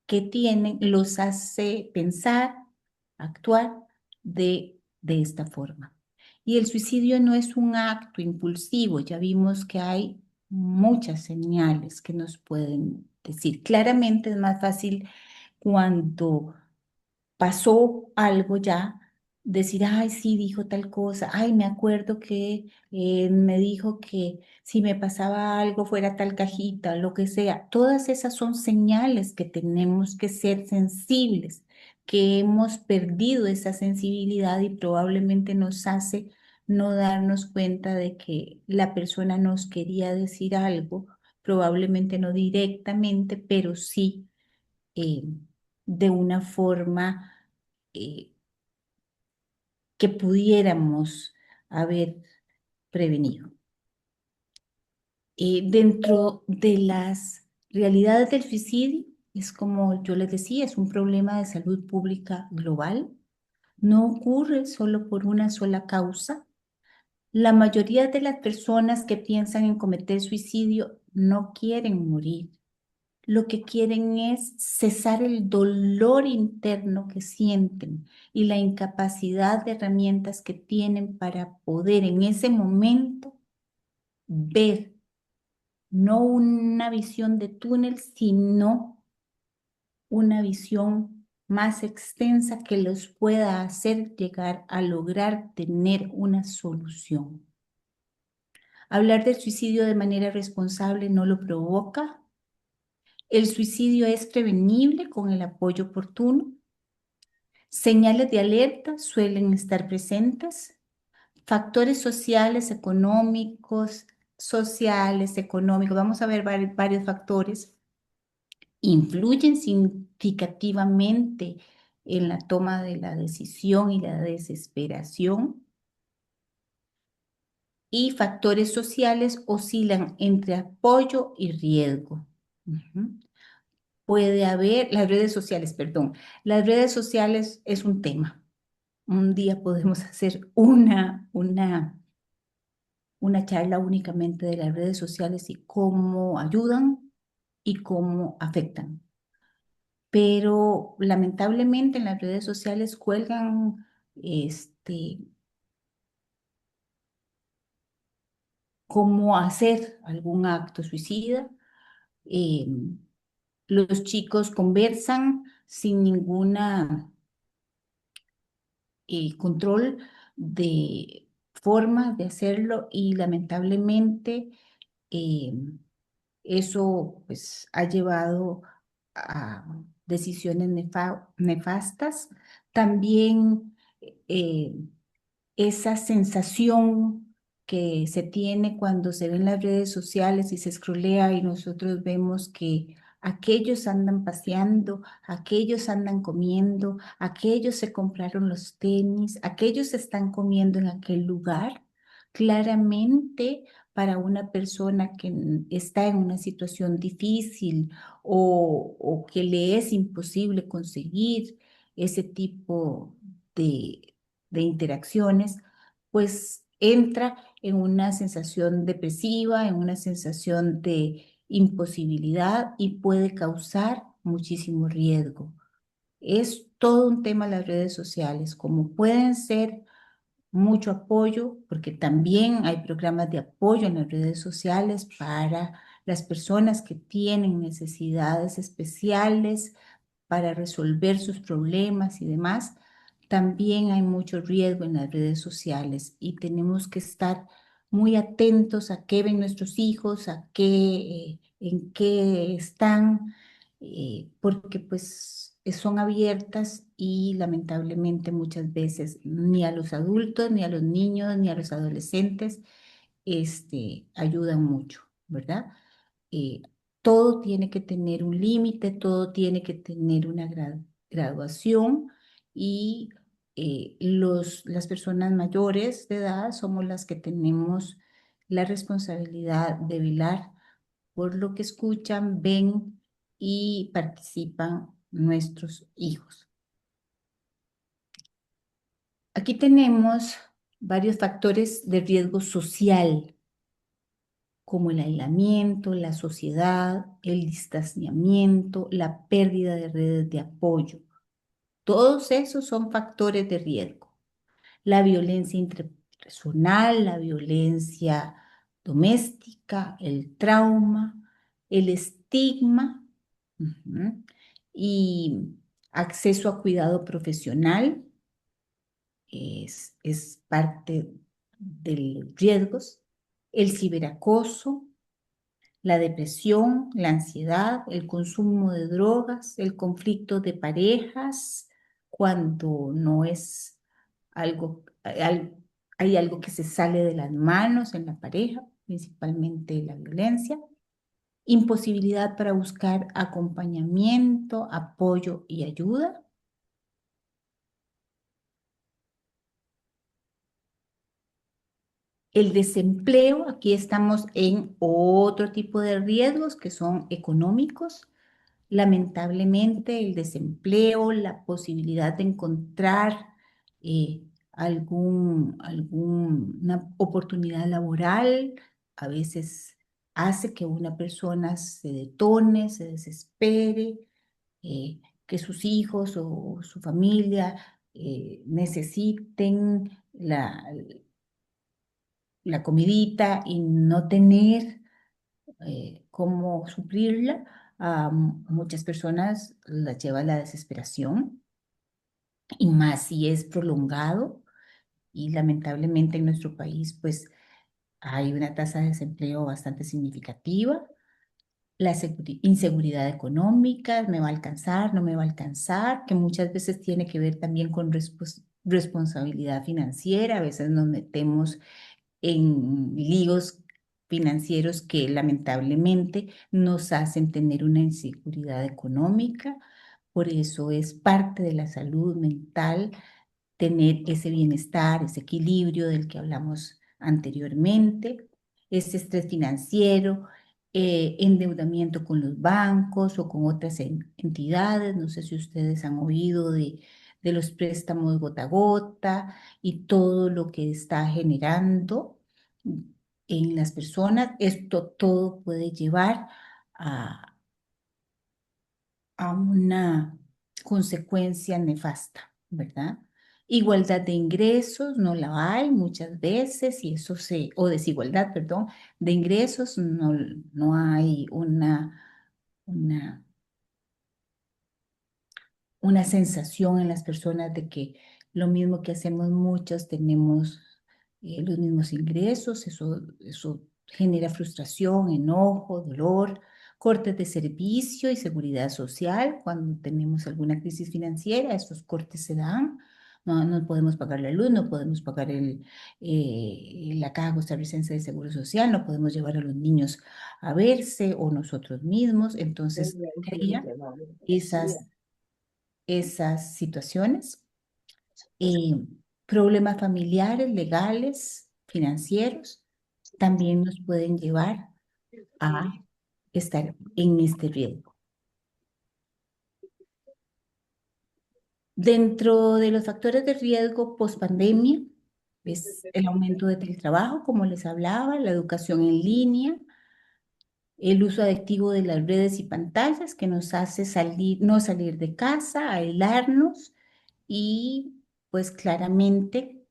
que tienen los hace pensar, actuar de esta forma. Y el suicidio no es un acto impulsivo, ya vimos que hay muchas señales que nos pueden decir. Claramente es más fácil cuando pasó algo ya, decir, ay, sí, dijo tal cosa, ay, me acuerdo que me dijo que si me pasaba algo fuera tal cajita, lo que sea. Todas esas son señales que tenemos que ser sensibles, que hemos perdido esa sensibilidad y probablemente nos hace no darnos cuenta de que la persona nos quería decir algo, probablemente no directamente, pero sí eh, de una forma eh, que pudiéramos haber prevenido. Dentro de las realidades del suicidio, es como yo les decía, es un problema de salud pública global. No ocurre solo por una sola causa. La mayoría de las personas que piensan en cometer suicidio no quieren morir. Lo que quieren es cesar el dolor interno que sienten y la incapacidad de herramientas que tienen para poder en ese momento ver no una visión de túnel, sino una visión más extensa que los pueda hacer llegar a lograr tener una solución. Hablar del suicidio de manera responsable no lo provoca. El suicidio es prevenible con el apoyo oportuno. Señales de alerta suelen estar presentes. Factores sociales, económicos, vamos a ver varios factores, influyen significativamente en la toma de la decisión y la desesperación. Y factores sociales oscilan entre apoyo y riesgo. Puede haber, las redes sociales, perdón, las redes sociales es un tema. Un día podemos hacer una charla únicamente de las redes sociales y cómo ayudan y cómo afectan. pero lamentablemente en las redes sociales cuelgan cómo hacer algún acto suicida. eh, los chicos conversan sin ninguna control de forma de hacerlo y lamentablemente eh, eso pues ha llevado a decisiones nefastas. También eh, esa sensación que se tiene cuando se ven las redes sociales y se scrollea y nosotros vemos que aquellos andan paseando, aquellos andan comiendo, aquellos se compraron los tenis, aquellos están comiendo en aquel lugar. Claramente, para una persona que está en una situación difícil o que le es imposible conseguir ese tipo de interacciones, pues entra en una sensación depresiva, en una sensación de imposibilidad y puede causar muchísimo riesgo. Es todo un tema las redes sociales, como pueden ser mucho apoyo, porque también hay programas de apoyo en las redes sociales para las personas que tienen necesidades especiales para resolver sus problemas y demás. También hay mucho riesgo en las redes sociales y tenemos que estar muy atentos a qué ven nuestros hijos, a qué, en qué están, porque pues son abiertas y lamentablemente muchas veces ni a los adultos, ni a los niños, ni a los adolescentes ayudan mucho, ¿verdad? eh, Todo tiene que tener un límite, todo tiene que tener una graduación y las personas mayores de edad somos las que tenemos la responsabilidad de velar por lo que escuchan, ven y participan nuestros hijos. Aquí tenemos varios factores de riesgo social como el aislamiento, la sociedad, el distanciamiento, la pérdida de redes de apoyo. Todos esos son factores de riesgo. La violencia interpersonal, la violencia doméstica, el trauma, el estigma y acceso a cuidado profesional es parte de los riesgos. El ciberacoso, la depresión, la ansiedad, el consumo de drogas, el conflicto de parejas, cuando no es algo, hay algo que se sale de las manos en la pareja, principalmente la violencia, imposibilidad para buscar acompañamiento, apoyo y ayuda. El desempleo, aquí estamos en otro tipo de riesgos que son económicos. Lamentablemente, el desempleo, la posibilidad de encontrar alguna oportunidad laboral, a veces hace que una persona se detone, se desespere, que sus hijos o su familia necesiten la comidita y no tener cómo suplirla. A muchas personas las lleva a la desesperación y más si es prolongado y lamentablemente en nuestro país pues hay una tasa de desempleo bastante significativa. La inseguridad económica, me va a alcanzar, no me va a alcanzar, que muchas veces tiene que ver también con responsabilidad financiera. A veces nos metemos en líos financieros que lamentablemente nos hacen tener una inseguridad económica. Por eso es parte de la salud mental tener ese bienestar, ese equilibrio del que hablamos anteriormente, ese estrés financiero, endeudamiento con los bancos o con otras entidades. No sé si ustedes han oído de los préstamos gota a gota y todo lo que está generando en las personas. Esto todo puede llevar a a una consecuencia nefasta, ¿verdad? Igualdad de ingresos no la hay muchas veces y o desigualdad, perdón, de ingresos no hay una una sensación en las personas de que lo mismo que hacemos muchos, tenemos los mismos ingresos, eso genera frustración, enojo, dolor, cortes de servicio y seguridad social. Cuando tenemos alguna crisis financiera, estos cortes se dan. No podemos pagar la luz, no podemos pagar la Caja Costarricense de Seguro Social, no podemos llevar a los niños a verse o nosotros mismos. Entonces, crea esas esas situaciones, eh, problemas familiares, legales, financieros, también nos pueden llevar a estar en este riesgo. Dentro de los factores de riesgo post-pandemia es el aumento de teletrabajo, como les hablaba, la educación en línea, el uso adictivo de las redes y pantallas que nos hace no salir de casa, aislarnos y pues claramente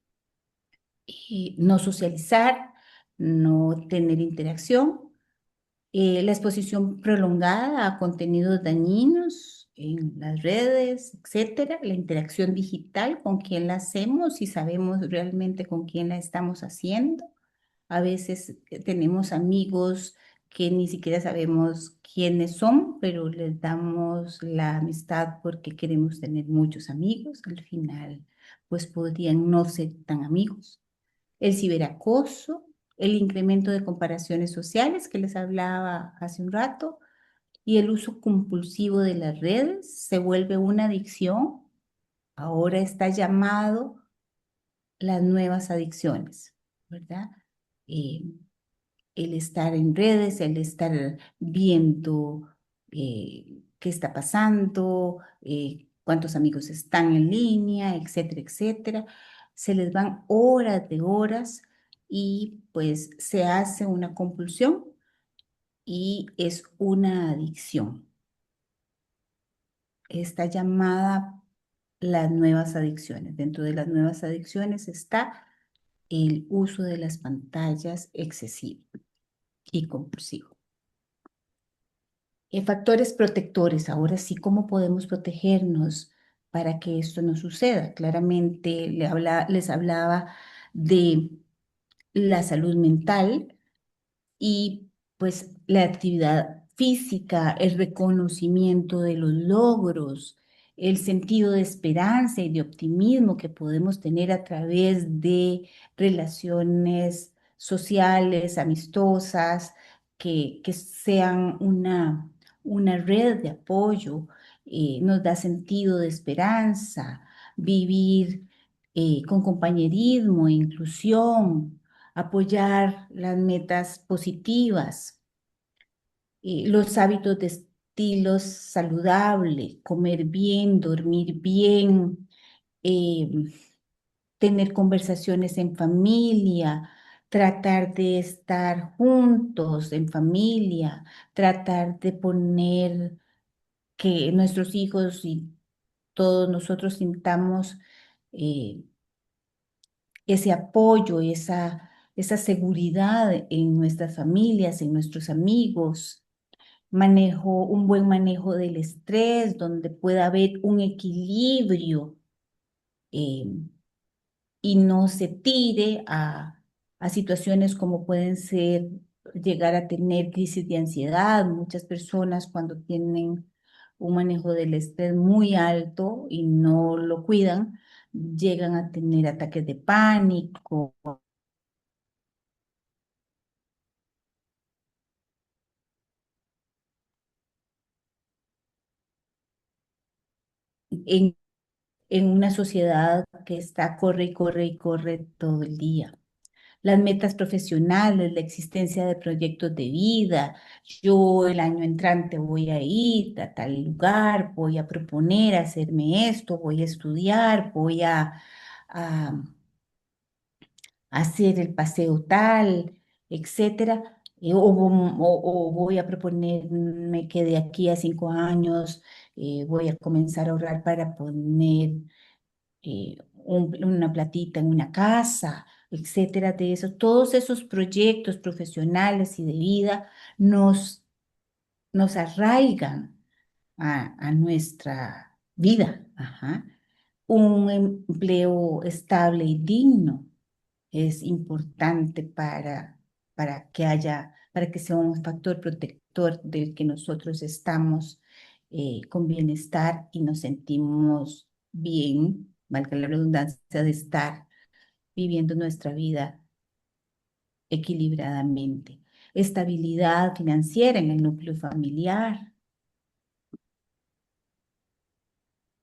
no socializar, no tener interacción, la exposición prolongada a contenidos dañinos en las redes, etcétera, la interacción digital, con quién la hacemos y sabemos realmente con quién la estamos haciendo. A veces tenemos amigos que ni siquiera sabemos quiénes son, pero les damos la amistad porque queremos tener muchos amigos. Al final, pues podrían no ser tan amigos. El ciberacoso, el incremento de comparaciones sociales que les hablaba hace un rato y el uso compulsivo de las redes se vuelve una adicción. Ahora está llamado las nuevas adicciones, ¿verdad? Eh, el estar en redes, el estar viendo qué está pasando, cuántos amigos están en línea, etcétera, etcétera. Se les van horas de horas y pues se hace una compulsión y es una adicción. Está llamada las nuevas adicciones. Dentro de las nuevas adicciones está el uso de las pantallas excesivo y compulsivo. Factores protectores. Ahora sí, ¿cómo podemos protegernos para que esto no suceda? Claramente les hablaba de la salud mental y pues la actividad física, el reconocimiento de los logros, el sentido de esperanza y de optimismo que podemos tener a través de relaciones sociales, amistosas, que sean una red de apoyo, nos da sentido de esperanza, vivir con compañerismo, inclusión, apoyar las metas positivas, los hábitos de estilos saludable, comer bien, dormir bien, eh, tener conversaciones en familia, tratar de estar juntos en familia, tratar de poner que nuestros hijos y todos nosotros sintamos eh, ese apoyo, esa seguridad en nuestras familias, en nuestros amigos, un buen manejo del estrés, donde pueda haber un equilibrio eh, y no se tire a situaciones como pueden ser llegar a tener crisis de ansiedad. Muchas personas cuando tienen un manejo del estrés muy alto y no lo cuidan, llegan a tener ataques de pánico. En, en una sociedad que está corre y corre y corre todo el día. Las metas profesionales, la existencia de proyectos de vida. Yo el año entrante voy a ir a tal lugar, voy a proponer hacerme esto, voy a estudiar, voy a hacer el paseo tal, etcétera. O voy a proponerme que de aquí a 5 años voy a comenzar a ahorrar para poner una platita en una casa, etcétera, de eso. Todos esos proyectos profesionales y de vida nos arraigan a nuestra vida. Ajá. Un empleo estable y digno es importante para que sea un factor protector del que nosotros estamos con bienestar y nos sentimos bien, valga la redundancia, de estar viviendo nuestra vida equilibradamente. Estabilidad financiera en el núcleo familiar,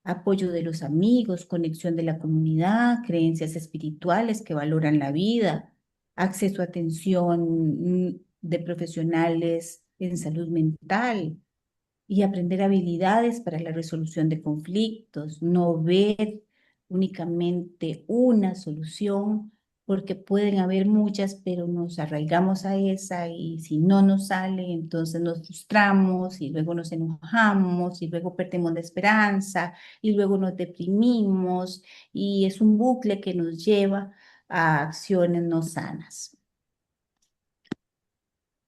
apoyo de los amigos, conexión de la comunidad, creencias espirituales que valoran la vida, acceso a atención de profesionales en salud mental y aprender habilidades para la resolución de conflictos, no ver únicamente una solución, porque pueden haber muchas, pero nos arraigamos a esa y si no nos sale, entonces nos frustramos y luego nos enojamos y luego perdemos la esperanza y luego nos deprimimos y es un bucle que nos lleva a acciones no sanas.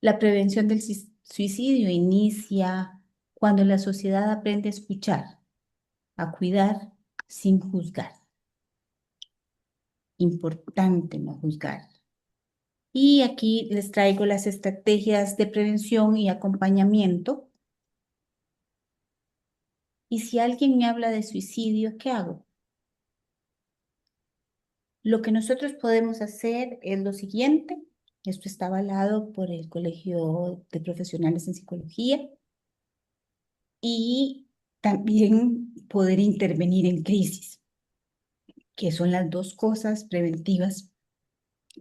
La prevención del suicidio inicia cuando la sociedad aprende a escuchar, a cuidar sin juzgar. Importante no juzgar. Y aquí les traigo las estrategias de prevención y acompañamiento. Y si alguien me habla de suicidio, ¿qué hago? Lo que nosotros podemos hacer es lo siguiente. Esto está avalado por el Colegio de Profesionales en Psicología. Y también poder intervenir en crisis, que son las dos cosas preventivas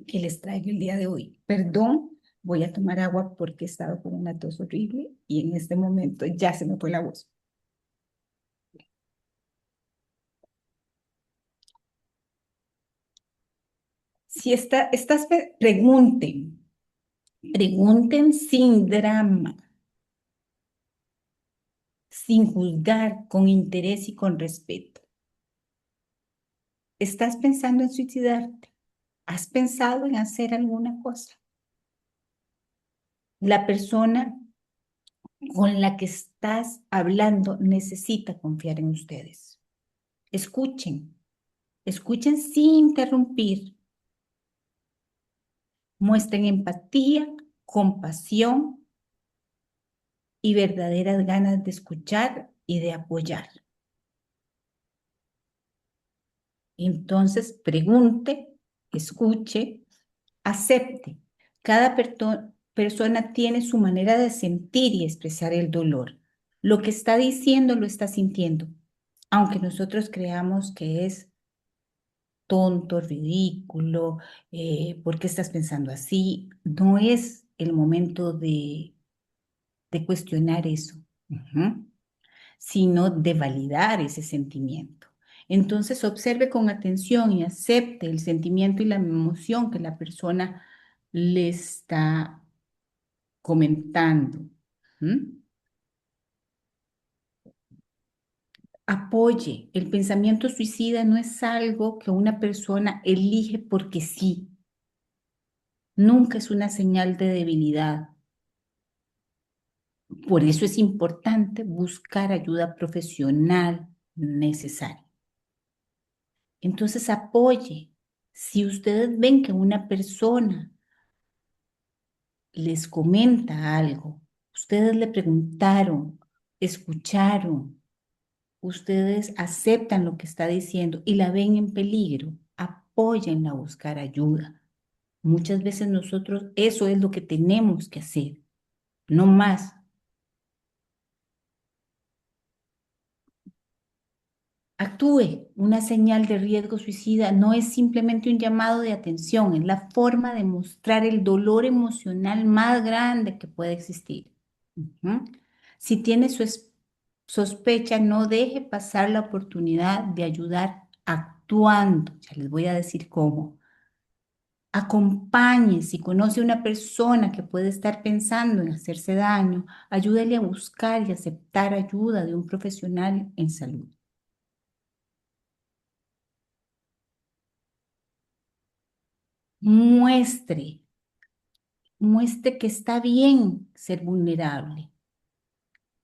que les traigo el día de hoy. Perdón, voy a tomar agua porque he estado con una tos horrible y en este momento ya se me fue la voz. Si pregunten sin drama, sin juzgar, con interés y con respeto. ¿Estás pensando en suicidarte? ¿Has pensado en hacer alguna cosa? La persona con la que estás hablando necesita confiar en ustedes. Escuchen, escuchen sin interrumpir. Muestren empatía, compasión y verdaderas ganas de escuchar y de apoyar. Entonces, pregunte, escuche, acepte. Cada persona tiene su manera de sentir y expresar el dolor. Lo que está diciendo lo está sintiendo, aunque nosotros creamos que es tonto, ridículo, ¿por qué estás pensando así? No es el momento de cuestionar eso, sino de validar ese sentimiento. Entonces observe con atención y acepte el sentimiento y la emoción que la persona le está comentando. Apoye. El pensamiento suicida no es algo que una persona elige porque sí. Nunca es una señal de debilidad. Por eso es importante buscar ayuda profesional necesaria. Entonces apoye. Si ustedes ven que una persona les comenta algo, ustedes le preguntaron, escucharon, ustedes aceptan lo que está diciendo y la ven en peligro, apóyenla a buscar ayuda. Muchas veces nosotros eso es lo que tenemos que hacer, no más. Actúe. Una señal de riesgo suicida no es simplemente un llamado de atención, es la forma de mostrar el dolor emocional más grande que puede existir. Si tiene sospecha, no deje pasar la oportunidad de ayudar actuando. Ya les voy a decir cómo. Acompañe, si conoce a una persona que puede estar pensando en hacerse daño, ayúdele a buscar y aceptar ayuda de un profesional en salud. Muestre, muestre que está bien ser vulnerable,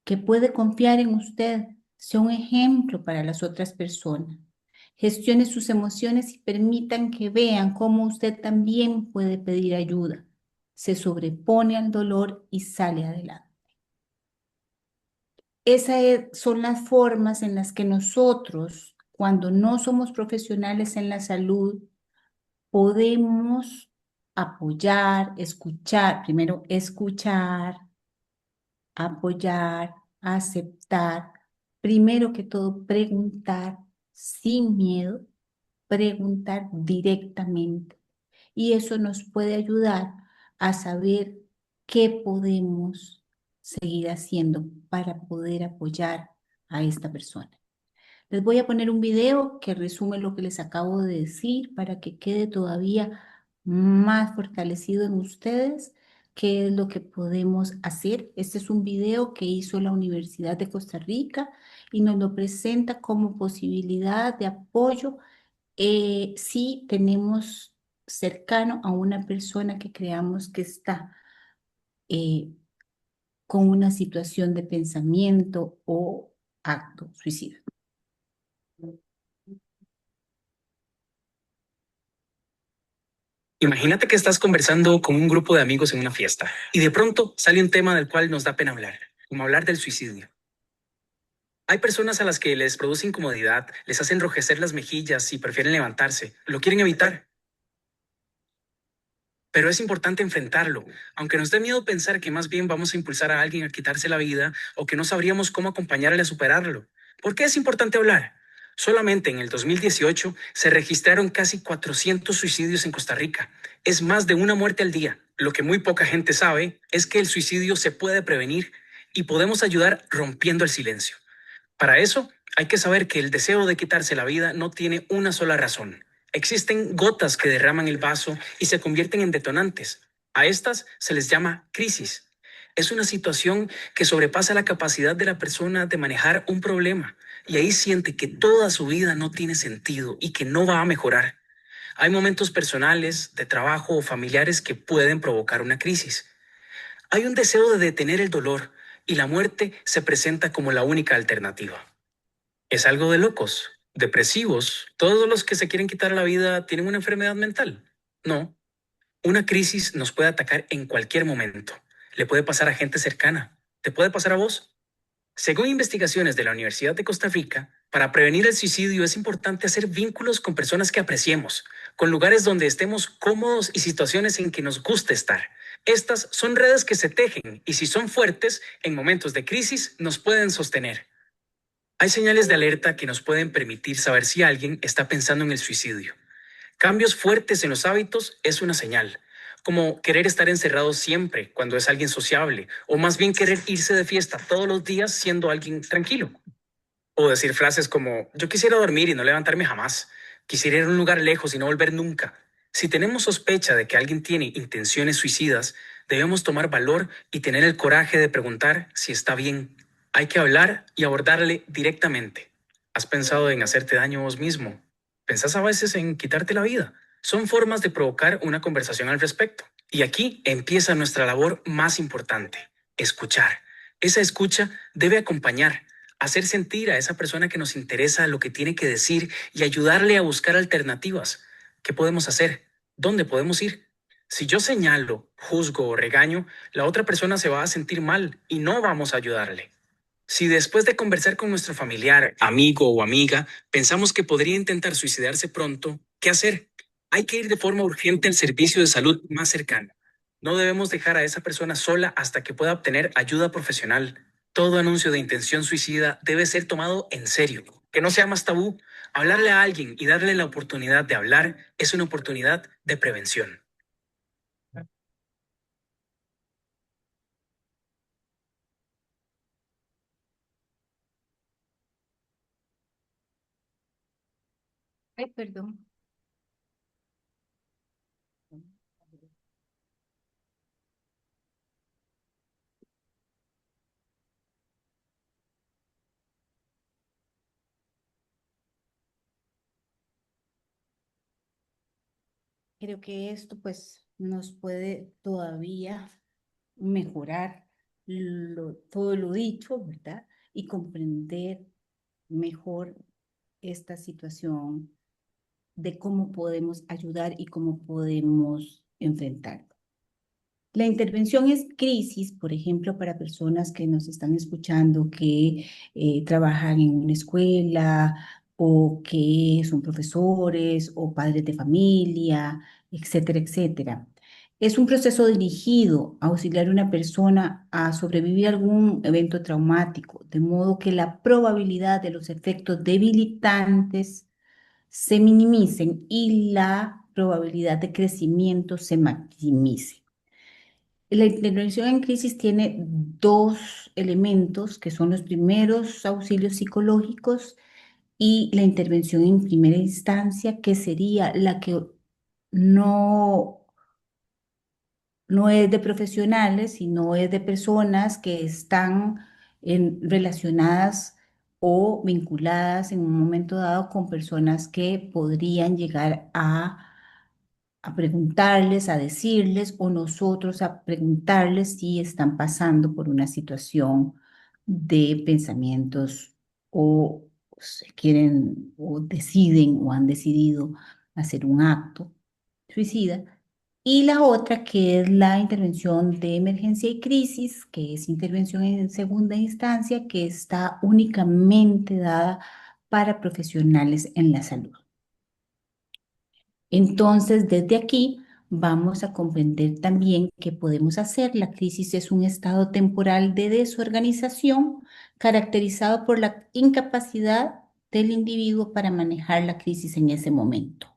que puede confiar en usted, sea un ejemplo para las otras personas. Gestione sus emociones y permitan que vean cómo usted también puede pedir ayuda. Se sobrepone al dolor y sale adelante. Esas son las formas en las que nosotros, cuando no somos profesionales en la salud, podemos apoyar, escuchar, primero escuchar, apoyar, aceptar, primero que todo preguntar sin miedo, preguntar directamente. Y eso nos puede ayudar a saber qué podemos seguir haciendo para poder apoyar a esta persona. Les voy a poner un video que resume lo que les acabo de decir para que quede todavía más fortalecido en ustedes qué es lo que podemos hacer. Este es un video que hizo la Universidad de Costa Rica y nos lo presenta como posibilidad de apoyo si tenemos cercano a una persona que creamos que está eh, con una situación de pensamiento o acto suicida. Imagínate que estás conversando con un grupo de amigos en una fiesta y de pronto sale un tema del cual nos da pena hablar, como hablar del suicidio. Hay personas a las que les produce incomodidad, les hace enrojecer las mejillas y prefieren levantarse, lo quieren evitar. Pero es importante enfrentarlo, aunque nos dé miedo pensar que más bien vamos a impulsar a alguien a quitarse la vida o que no sabríamos cómo acompañarle a superarlo. ¿Por qué es importante hablar? Solamente en el 2018 se registraron casi 400 suicidios en Costa Rica. Es más de una muerte al día. Lo que muy poca gente sabe es que el suicidio se puede prevenir y podemos ayudar rompiendo el silencio. Para eso, hay que saber que el deseo de quitarse la vida no tiene una sola razón. Existen gotas que derraman el vaso y se convierten en detonantes. A estas se les llama crisis. Es una situación que sobrepasa la capacidad de la persona de manejar un problema y ahí siente que toda su vida no tiene sentido y que no va a mejorar. Hay momentos personales, de trabajo o familiares que pueden provocar una crisis. Hay un deseo de detener el dolor y la muerte se presenta como la única alternativa. Es algo de locos, depresivos. ¿Todos los que se quieren quitar la vida tienen una enfermedad mental? No. Una crisis nos puede atacar en cualquier momento. Le puede pasar a gente cercana. ¿Te puede pasar a vos? Según investigaciones de la Universidad de Costa Rica, para prevenir el suicidio es importante hacer vínculos con personas que apreciemos, con lugares donde estemos cómodos y situaciones en que nos guste estar. Estas son redes que se tejen y si son fuertes, en momentos de crisis nos pueden sostener. Hay señales de alerta que nos pueden permitir saber si alguien está pensando en el suicidio. Cambios fuertes en los hábitos es una señal, como querer estar encerrado siempre cuando es alguien sociable, o más bien querer irse de fiesta todos los días siendo alguien tranquilo. O decir frases como, yo quisiera dormir y no levantarme jamás, quisiera ir a un lugar lejos y no volver nunca. Si tenemos sospecha de que alguien tiene intenciones suicidas, debemos tomar valor y tener el coraje de preguntar si está bien. Hay que hablar y abordarle directamente. ¿Has pensado en hacerte daño a vos mismo? ¿Pensás a veces en quitarte la vida? Son formas de provocar una conversación al respecto. Y aquí empieza nuestra labor más importante, escuchar. Esa escucha debe acompañar, hacer sentir a esa persona que nos interesa lo que tiene que decir y ayudarle a buscar alternativas. ¿Qué podemos hacer? ¿Dónde podemos ir? Si yo señalo, juzgo o regaño, la otra persona se va a sentir mal y no vamos a ayudarle. Si después de conversar con nuestro familiar, amigo o amiga, pensamos que podría intentar suicidarse pronto, ¿qué hacer? Hay que ir de forma urgente al servicio de salud más cercano. No debemos dejar a esa persona sola hasta que pueda obtener ayuda profesional. Todo anuncio de intención suicida debe ser tomado en serio. Que no sea más tabú. Hablarle a alguien y darle la oportunidad de hablar es una oportunidad de prevención. Ay, perdón. Creo que esto pues nos puede todavía mejorar todo lo dicho, ¿verdad? Y comprender mejor esta situación de cómo podemos ayudar y cómo podemos enfrentarlo. La intervención es crisis, por ejemplo, para personas que nos están escuchando, que trabajan en una escuela o que son profesores o padres de familia, etcétera, etcétera. Es un proceso dirigido a auxiliar a una persona a sobrevivir a algún evento traumático, de modo que la probabilidad de los efectos debilitantes se minimicen y la probabilidad de crecimiento se maximice. La intervención en crisis tiene dos elementos que son los primeros auxilios psicológicos y la intervención en primera instancia, que sería la que no, no es de profesionales, sino es de personas que están relacionadas o vinculadas en un momento dado con personas que podrían llegar a preguntarles, a decirles, o nosotros a preguntarles si están pasando por una situación de pensamientos o se quieren o deciden o han decidido hacer un acto suicida. Y la otra, que es la intervención de emergencia y crisis, que es intervención en segunda instancia, que está únicamente dada para profesionales en la salud. Entonces, desde aquí vamos a comprender también qué podemos hacer. La crisis es un estado temporal de desorganización caracterizado por la incapacidad del individuo para manejar la crisis en ese momento.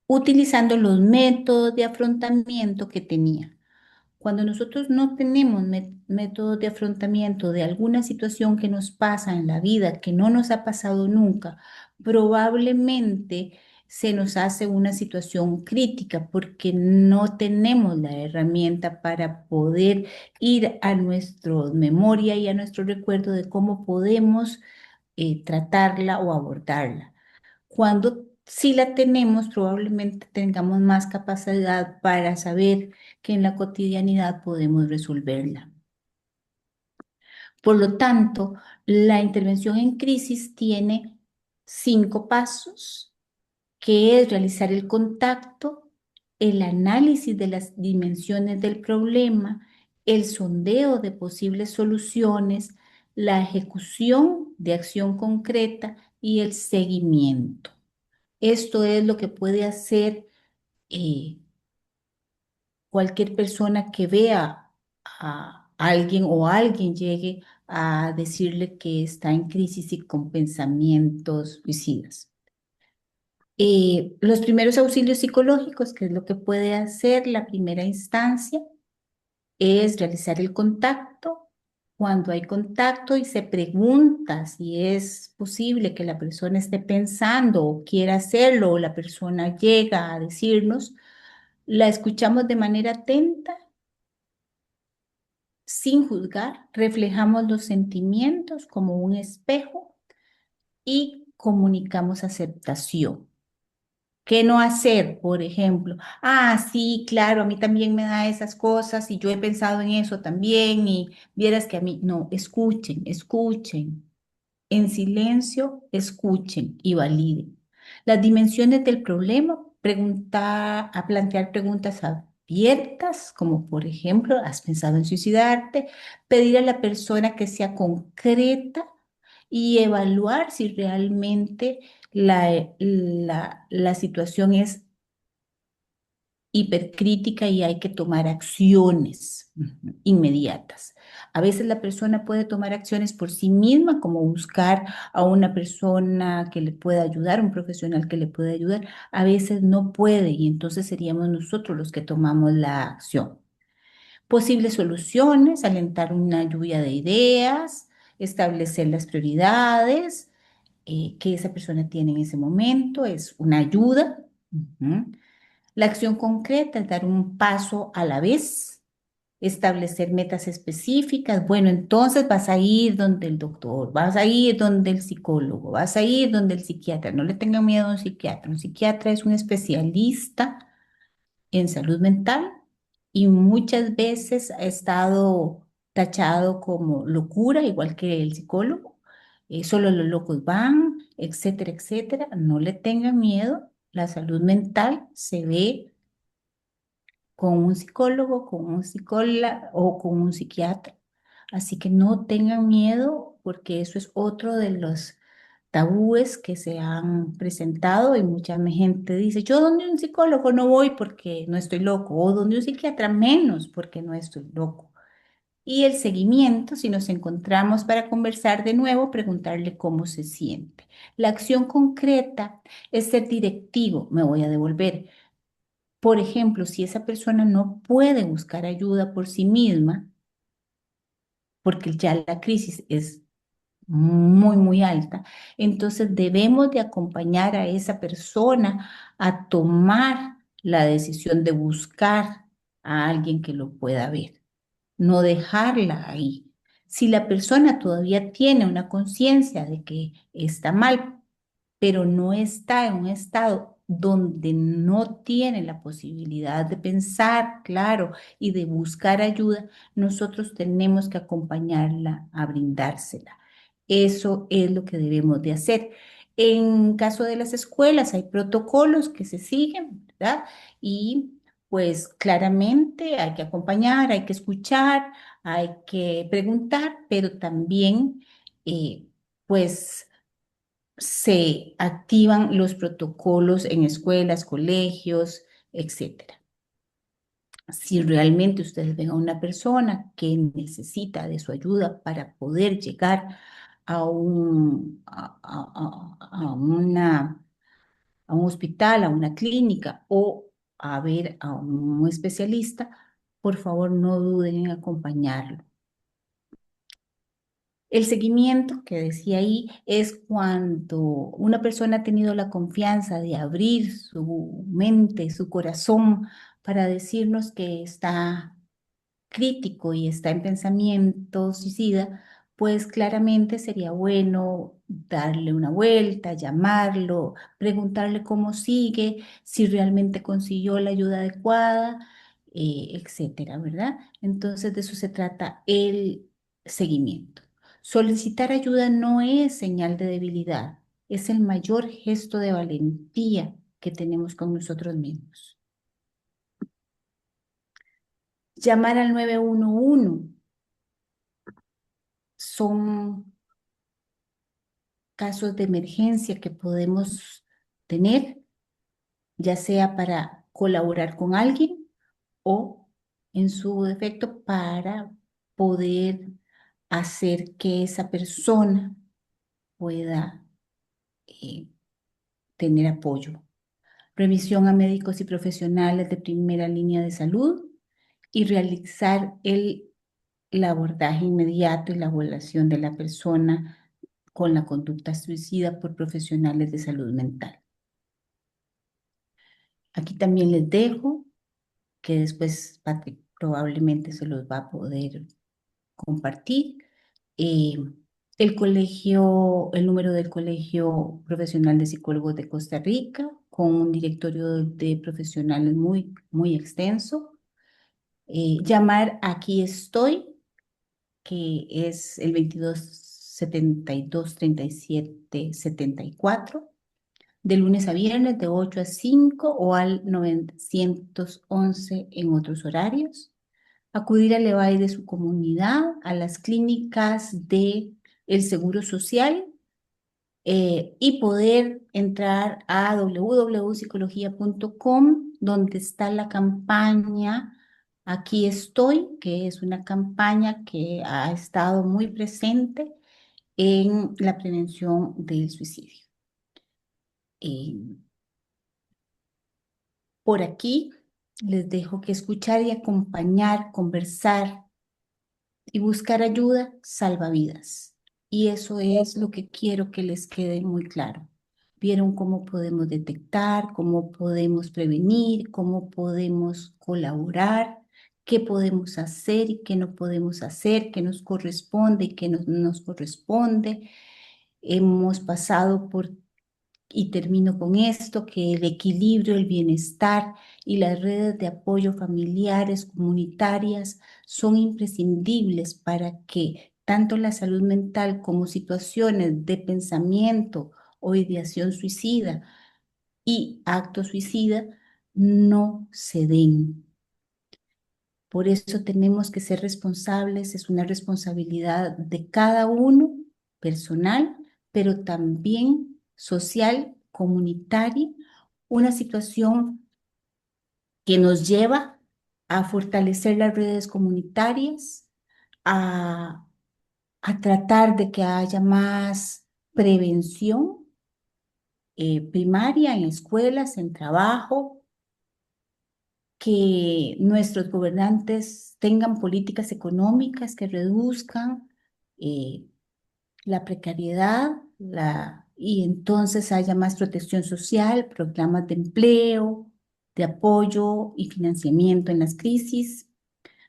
Utilizando los métodos de afrontamiento que tenía. Cuando nosotros no tenemos métodos de afrontamiento de alguna situación que nos pasa en la vida, que no nos ha pasado nunca, probablemente se nos hace una situación crítica porque no tenemos la herramienta para poder ir a nuestra memoria y a nuestro recuerdo de cómo podemos tratarla o abordarla. Cuando sí la tenemos, probablemente tengamos más capacidad para saber que en la cotidianidad podemos resolverla. Por lo tanto, la intervención en crisis tiene 5 pasos, que es realizar el contacto, el análisis de las dimensiones del problema, el sondeo de posibles soluciones, la ejecución de acción concreta y el seguimiento. Esto es lo que puede hacer cualquier persona que vea a alguien o alguien llegue a decirle que está en crisis y con pensamientos suicidas. Los primeros auxilios psicológicos, que es lo que puede hacer la primera instancia, es realizar el contacto. Cuando hay contacto y se pregunta si es posible que la persona esté pensando o quiera hacerlo, o la persona llega a decirnos, la escuchamos de manera atenta, sin juzgar, reflejamos los sentimientos como un espejo y comunicamos aceptación. ¿Qué no hacer, por ejemplo? Ah, sí, claro, a mí también me da esas cosas y yo he pensado en eso también y vieras que a mí, no, escuchen, escuchen, en silencio, escuchen y validen. Las dimensiones del problema, a plantear preguntas abiertas, como por ejemplo, ¿has pensado en suicidarte? Pedir a la persona que sea concreta y evaluar si realmente la situación es hipercrítica y hay que tomar acciones inmediatas. A veces la persona puede tomar acciones por sí misma, como buscar a una persona que le pueda ayudar, un profesional que le pueda ayudar. A veces no puede y entonces seríamos nosotros los que tomamos la acción. Posibles soluciones, alentar una lluvia de ideas, establecer las prioridades que esa persona tiene en ese momento, es una ayuda. La acción concreta es dar un paso a la vez, establecer metas específicas. Bueno, entonces vas a ir donde el doctor, vas a ir donde el psicólogo, vas a ir donde el psiquiatra. No le tengan miedo a un psiquiatra. Un psiquiatra es un especialista en salud mental y muchas veces ha estado tachado como locura, igual que el psicólogo. Solo los locos van, etcétera, etcétera. No le tengan miedo. La salud mental se ve con un psicólogo, con un psicóloga o con un psiquiatra. Así que no tengan miedo porque eso es otro de los tabúes que se han presentado y mucha gente dice, yo donde un psicólogo no voy porque no estoy loco, o donde un psiquiatra menos porque no estoy loco. Y el seguimiento, si nos encontramos para conversar de nuevo, preguntarle cómo se siente. La acción concreta es ser directivo, me voy a devolver. Por ejemplo, si esa persona no puede buscar ayuda por sí misma, porque ya la crisis es muy, muy alta, entonces debemos de acompañar a esa persona a tomar la decisión de buscar a alguien que lo pueda ver, no dejarla ahí. Si la persona todavía tiene una conciencia de que está mal, pero no está en un estado donde no tiene la posibilidad de pensar, claro, y de buscar ayuda, nosotros tenemos que acompañarla a brindársela. Eso es lo que debemos de hacer. En caso de las escuelas, hay protocolos que se siguen, ¿verdad? Y pues claramente hay que acompañar, hay que escuchar, hay que preguntar, pero también, pues se activan los protocolos en escuelas, colegios, etcétera. Si realmente ustedes ven a una persona que necesita de su ayuda para poder llegar a a un hospital, a una clínica o a ver a un especialista, por favor no duden en acompañarlo. El seguimiento que decía ahí es cuando una persona ha tenido la confianza de abrir su mente, su corazón para decirnos que está crítico y está en pensamiento suicida, pues claramente sería bueno darle una vuelta, llamarlo, preguntarle cómo sigue, si realmente consiguió la ayuda adecuada, etcétera, ¿verdad? Entonces de eso se trata el seguimiento. Solicitar ayuda no es señal de debilidad, es el mayor gesto de valentía que tenemos con nosotros mismos. Llamar al 911 son casos de emergencia que podemos tener, ya sea para colaborar con alguien o, en su defecto, para poder hacer que esa persona pueda eh, tener apoyo. Revisión a médicos y profesionales de primera línea de salud y realizar el abordaje inmediato y la evaluación de la persona con la conducta suicida por profesionales de salud mental. Aquí también les dejo, que después Patrick probablemente se los va a poder compartir. eh, el número del Colegio Profesional de Psicólogos de Costa Rica, con un directorio de profesionales muy, muy extenso. Llamar Aquí Estoy, que es el 2272-3774, de lunes a viernes de 8 a 5 o al 911 en otros horarios. Acudir al EVAI de su comunidad, a las clínicas de el Seguro Social y poder entrar a www.psicología.com, donde está la campaña Aquí Estoy, que es una campaña que ha estado muy presente en la prevención del suicidio. Por aquí les dejo que escuchar y acompañar, conversar y buscar ayuda salva vidas. Y eso es lo que quiero que les quede muy claro. Vieron cómo podemos detectar, cómo podemos prevenir, cómo podemos colaborar, qué podemos hacer y qué no podemos hacer, qué nos corresponde y qué no nos corresponde. Hemos pasado por, y termino con esto, que el equilibrio, el bienestar y las redes de apoyo familiares, comunitarias, son imprescindibles para que tanto la salud mental como situaciones de pensamiento o ideación suicida y acto suicida no se den. Por eso tenemos que ser responsables, es una responsabilidad de cada uno, personal, pero también social, comunitaria, una situación que nos lleva a fortalecer las redes comunitarias, a, a tratar de que haya más prevención primaria en escuelas, en trabajo, que nuestros gobernantes tengan políticas económicas que reduzcan eh, la precariedad, y entonces haya más protección social, programas de empleo, de apoyo y financiamiento en las crisis,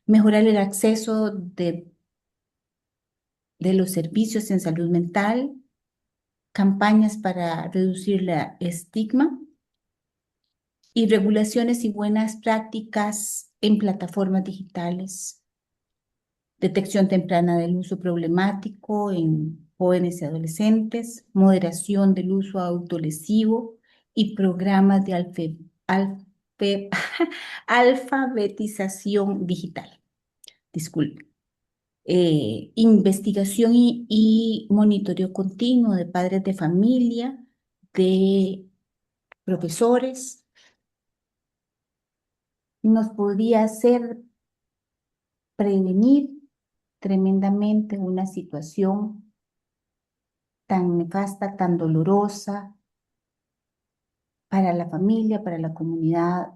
mejorar el acceso de los servicios en salud mental, campañas para reducir la estigma y regulaciones y buenas prácticas en plataformas digitales, detección temprana del uso problemático en jóvenes y adolescentes, moderación del uso autolesivo y programas de alfabetización digital. Disculpe. Investigación y monitoreo continuo de padres de familia, de profesores, nos podría hacer prevenir tremendamente una situación tan nefasta, tan dolorosa para la familia, para la comunidad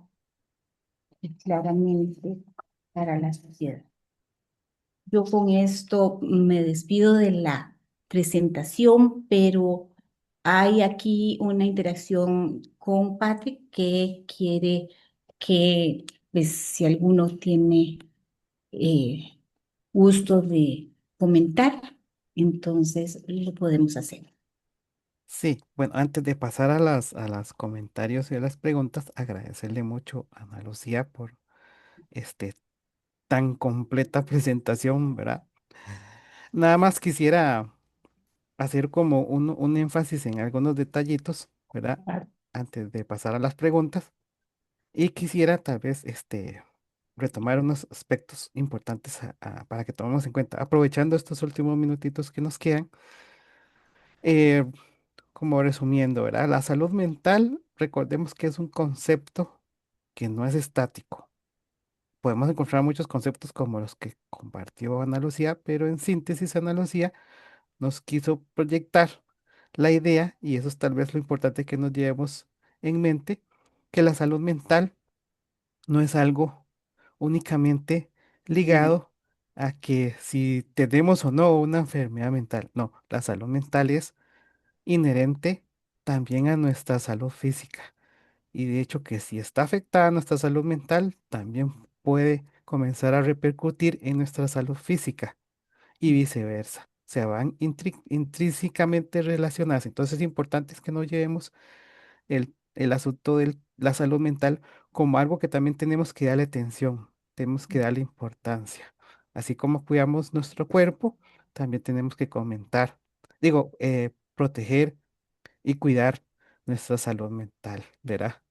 y claramente para la sociedad. Yo con esto me despido de la presentación, pero hay aquí una interacción con Patrick que quiere que, pues, si alguno tiene eh, gusto de comentar, entonces lo podemos hacer. Sí, bueno, antes de pasar a las comentarios y a las preguntas, agradecerle mucho a Ana Lucía por este tan completa presentación, ¿verdad? Nada más quisiera hacer como un énfasis en algunos detallitos, ¿verdad? Antes de pasar a las preguntas. Y quisiera tal vez retomar unos aspectos importantes para que tomemos en cuenta. Aprovechando estos últimos minutitos que nos quedan, eh, como resumiendo, ¿verdad? La salud mental, recordemos que es un concepto que no es estático. Podemos encontrar muchos conceptos como los que compartió Ana Lucía, pero en síntesis Ana Lucía nos quiso proyectar la idea, y eso es tal vez lo importante que nos llevemos en mente, que la salud mental no es algo únicamente ligado a que si tenemos o no una enfermedad mental. No, la salud mental es inherente también a nuestra salud física. Y de hecho que si está afectada nuestra salud mental, también puede comenzar a repercutir en nuestra salud física y viceversa. O sea, van intrínsecamente relacionadas. Entonces es importante es que no llevemos el asunto de la salud mental como algo que también tenemos que darle atención, tenemos que darle importancia. Así como cuidamos nuestro cuerpo, también tenemos que proteger y cuidar nuestra salud mental, ¿verdad?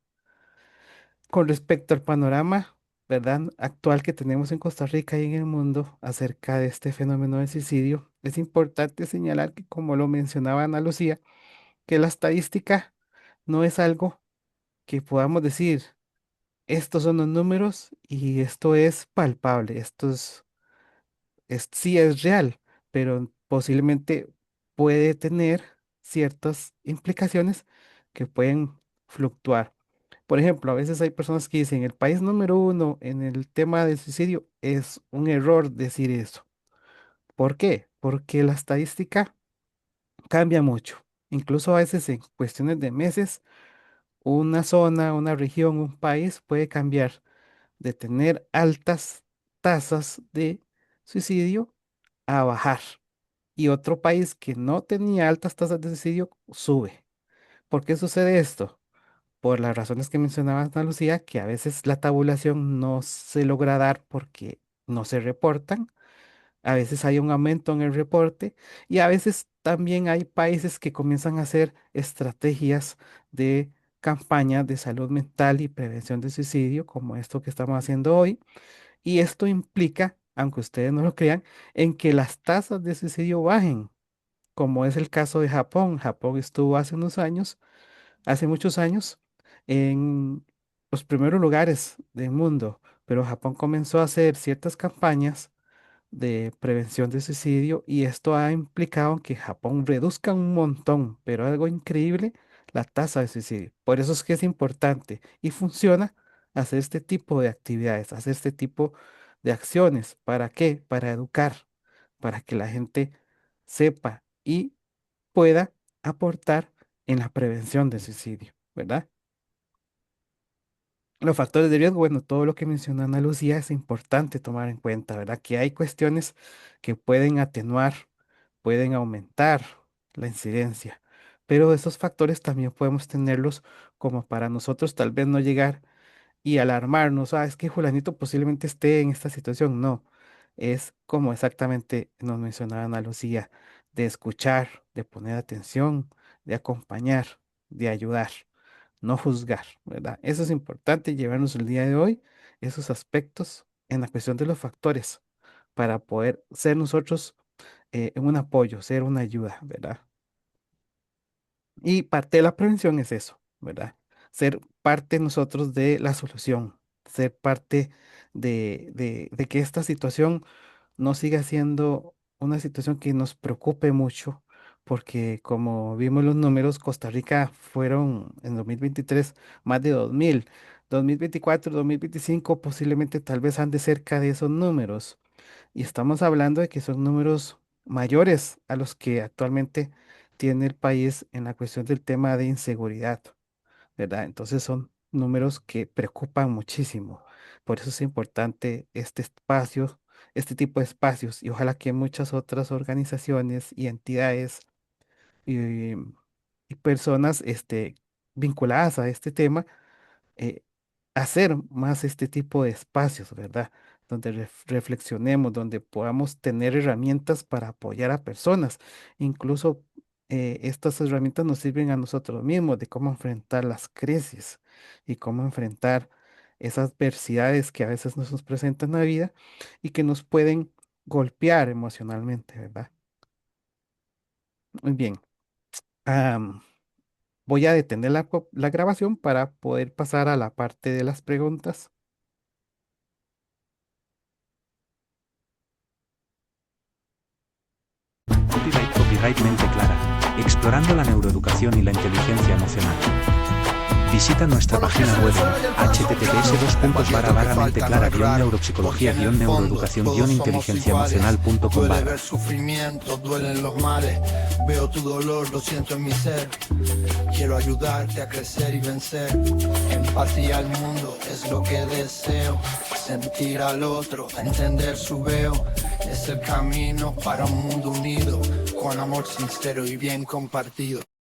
Con respecto al panorama, ¿verdad? Actual que tenemos en Costa Rica y en el mundo acerca de este fenómeno del suicidio, es importante señalar que, como lo mencionaba Ana Lucía, que la estadística no es algo que podamos decir, estos son los números y esto es palpable, sí es real, pero posiblemente puede tener ciertas implicaciones que pueden fluctuar. Por ejemplo, a veces hay personas que dicen el país número uno en el tema del suicidio. Es un error decir eso. ¿Por qué? Porque la estadística cambia mucho. Incluso a veces en cuestiones de meses, una zona, una región, un país puede cambiar de tener altas tasas de suicidio a bajar. Y otro país que no tenía altas tasas de suicidio sube. ¿Por qué sucede esto? Por las razones que mencionaba Ana Lucía, que a veces la tabulación no se logra dar porque no se reportan, a veces hay un aumento en el reporte y a veces también hay países que comienzan a hacer estrategias de campaña de salud mental y prevención de suicidio, como esto que estamos haciendo hoy. Y esto implica, aunque ustedes no lo crean, en que las tasas de suicidio bajen, como es el caso de Japón. Japón estuvo hace unos años, hace muchos años, en los primeros lugares del mundo, pero Japón comenzó a hacer ciertas campañas de prevención de suicidio y esto ha implicado que Japón reduzca un montón, pero algo increíble, la tasa de suicidio. Por eso es que es importante y funciona hacer este tipo de actividades, hacer este tipo de acciones. ¿Para qué? Para educar, para que la gente sepa y pueda aportar en la prevención del suicidio, ¿verdad? Los factores de riesgo, bueno, todo lo que menciona Ana Lucía es importante tomar en cuenta, ¿verdad? Que hay cuestiones que pueden atenuar, pueden aumentar la incidencia, pero esos factores también podemos tenerlos como para nosotros tal vez no llegar y alarmarnos, es que Julanito posiblemente esté en esta situación. No, es como exactamente nos mencionaba Ana Lucía, de escuchar, de poner atención, de acompañar, de ayudar, no juzgar, ¿verdad? Eso es importante llevarnos el día de hoy, esos aspectos en la cuestión de los factores, para poder ser nosotros un apoyo, ser una ayuda, ¿verdad? Y parte de la prevención es eso, ¿verdad? Ser parte nosotros de la solución, ser parte de que esta situación no siga siendo una situación que nos preocupe mucho, porque como vimos los números, Costa Rica fueron en 2023 más de 2000, 2024, 2025 posiblemente tal vez ande cerca de esos números. Y estamos hablando de que son números mayores a los que actualmente tiene el país en la cuestión del tema de inseguridad, ¿verdad? Entonces son números que preocupan muchísimo. Por eso es importante este espacio, este tipo de espacios, y ojalá que muchas otras organizaciones y entidades y, y personas vinculadas a este tema eh, hacer más este tipo de espacios, ¿verdad? Donde reflexionemos, donde podamos tener herramientas para apoyar a personas. Incluso estas herramientas nos sirven a nosotros mismos de cómo enfrentar las crisis y cómo enfrentar esas adversidades que a veces nos presentan en la vida y que nos pueden golpear emocionalmente, ¿verdad? Muy bien. Am, Voy a detener la grabación para poder pasar a la parte de las preguntas. Copyright Mente Clara. Explorando la neuroeducación y la inteligencia emocional. Visita nuestra página web https://menteclara-neuropsicología-neuroeducación-inteligencia-emocional.com. Duele ver sufrimiento, duelen los males. Veo tu dolor, lo siento en mi ser. Quiero ayudarte a crecer y vencer. Empatía al mundo es lo que deseo. Sentir al otro, entender su veo. Es el camino para un mundo unido, con amor sincero y bien compartido.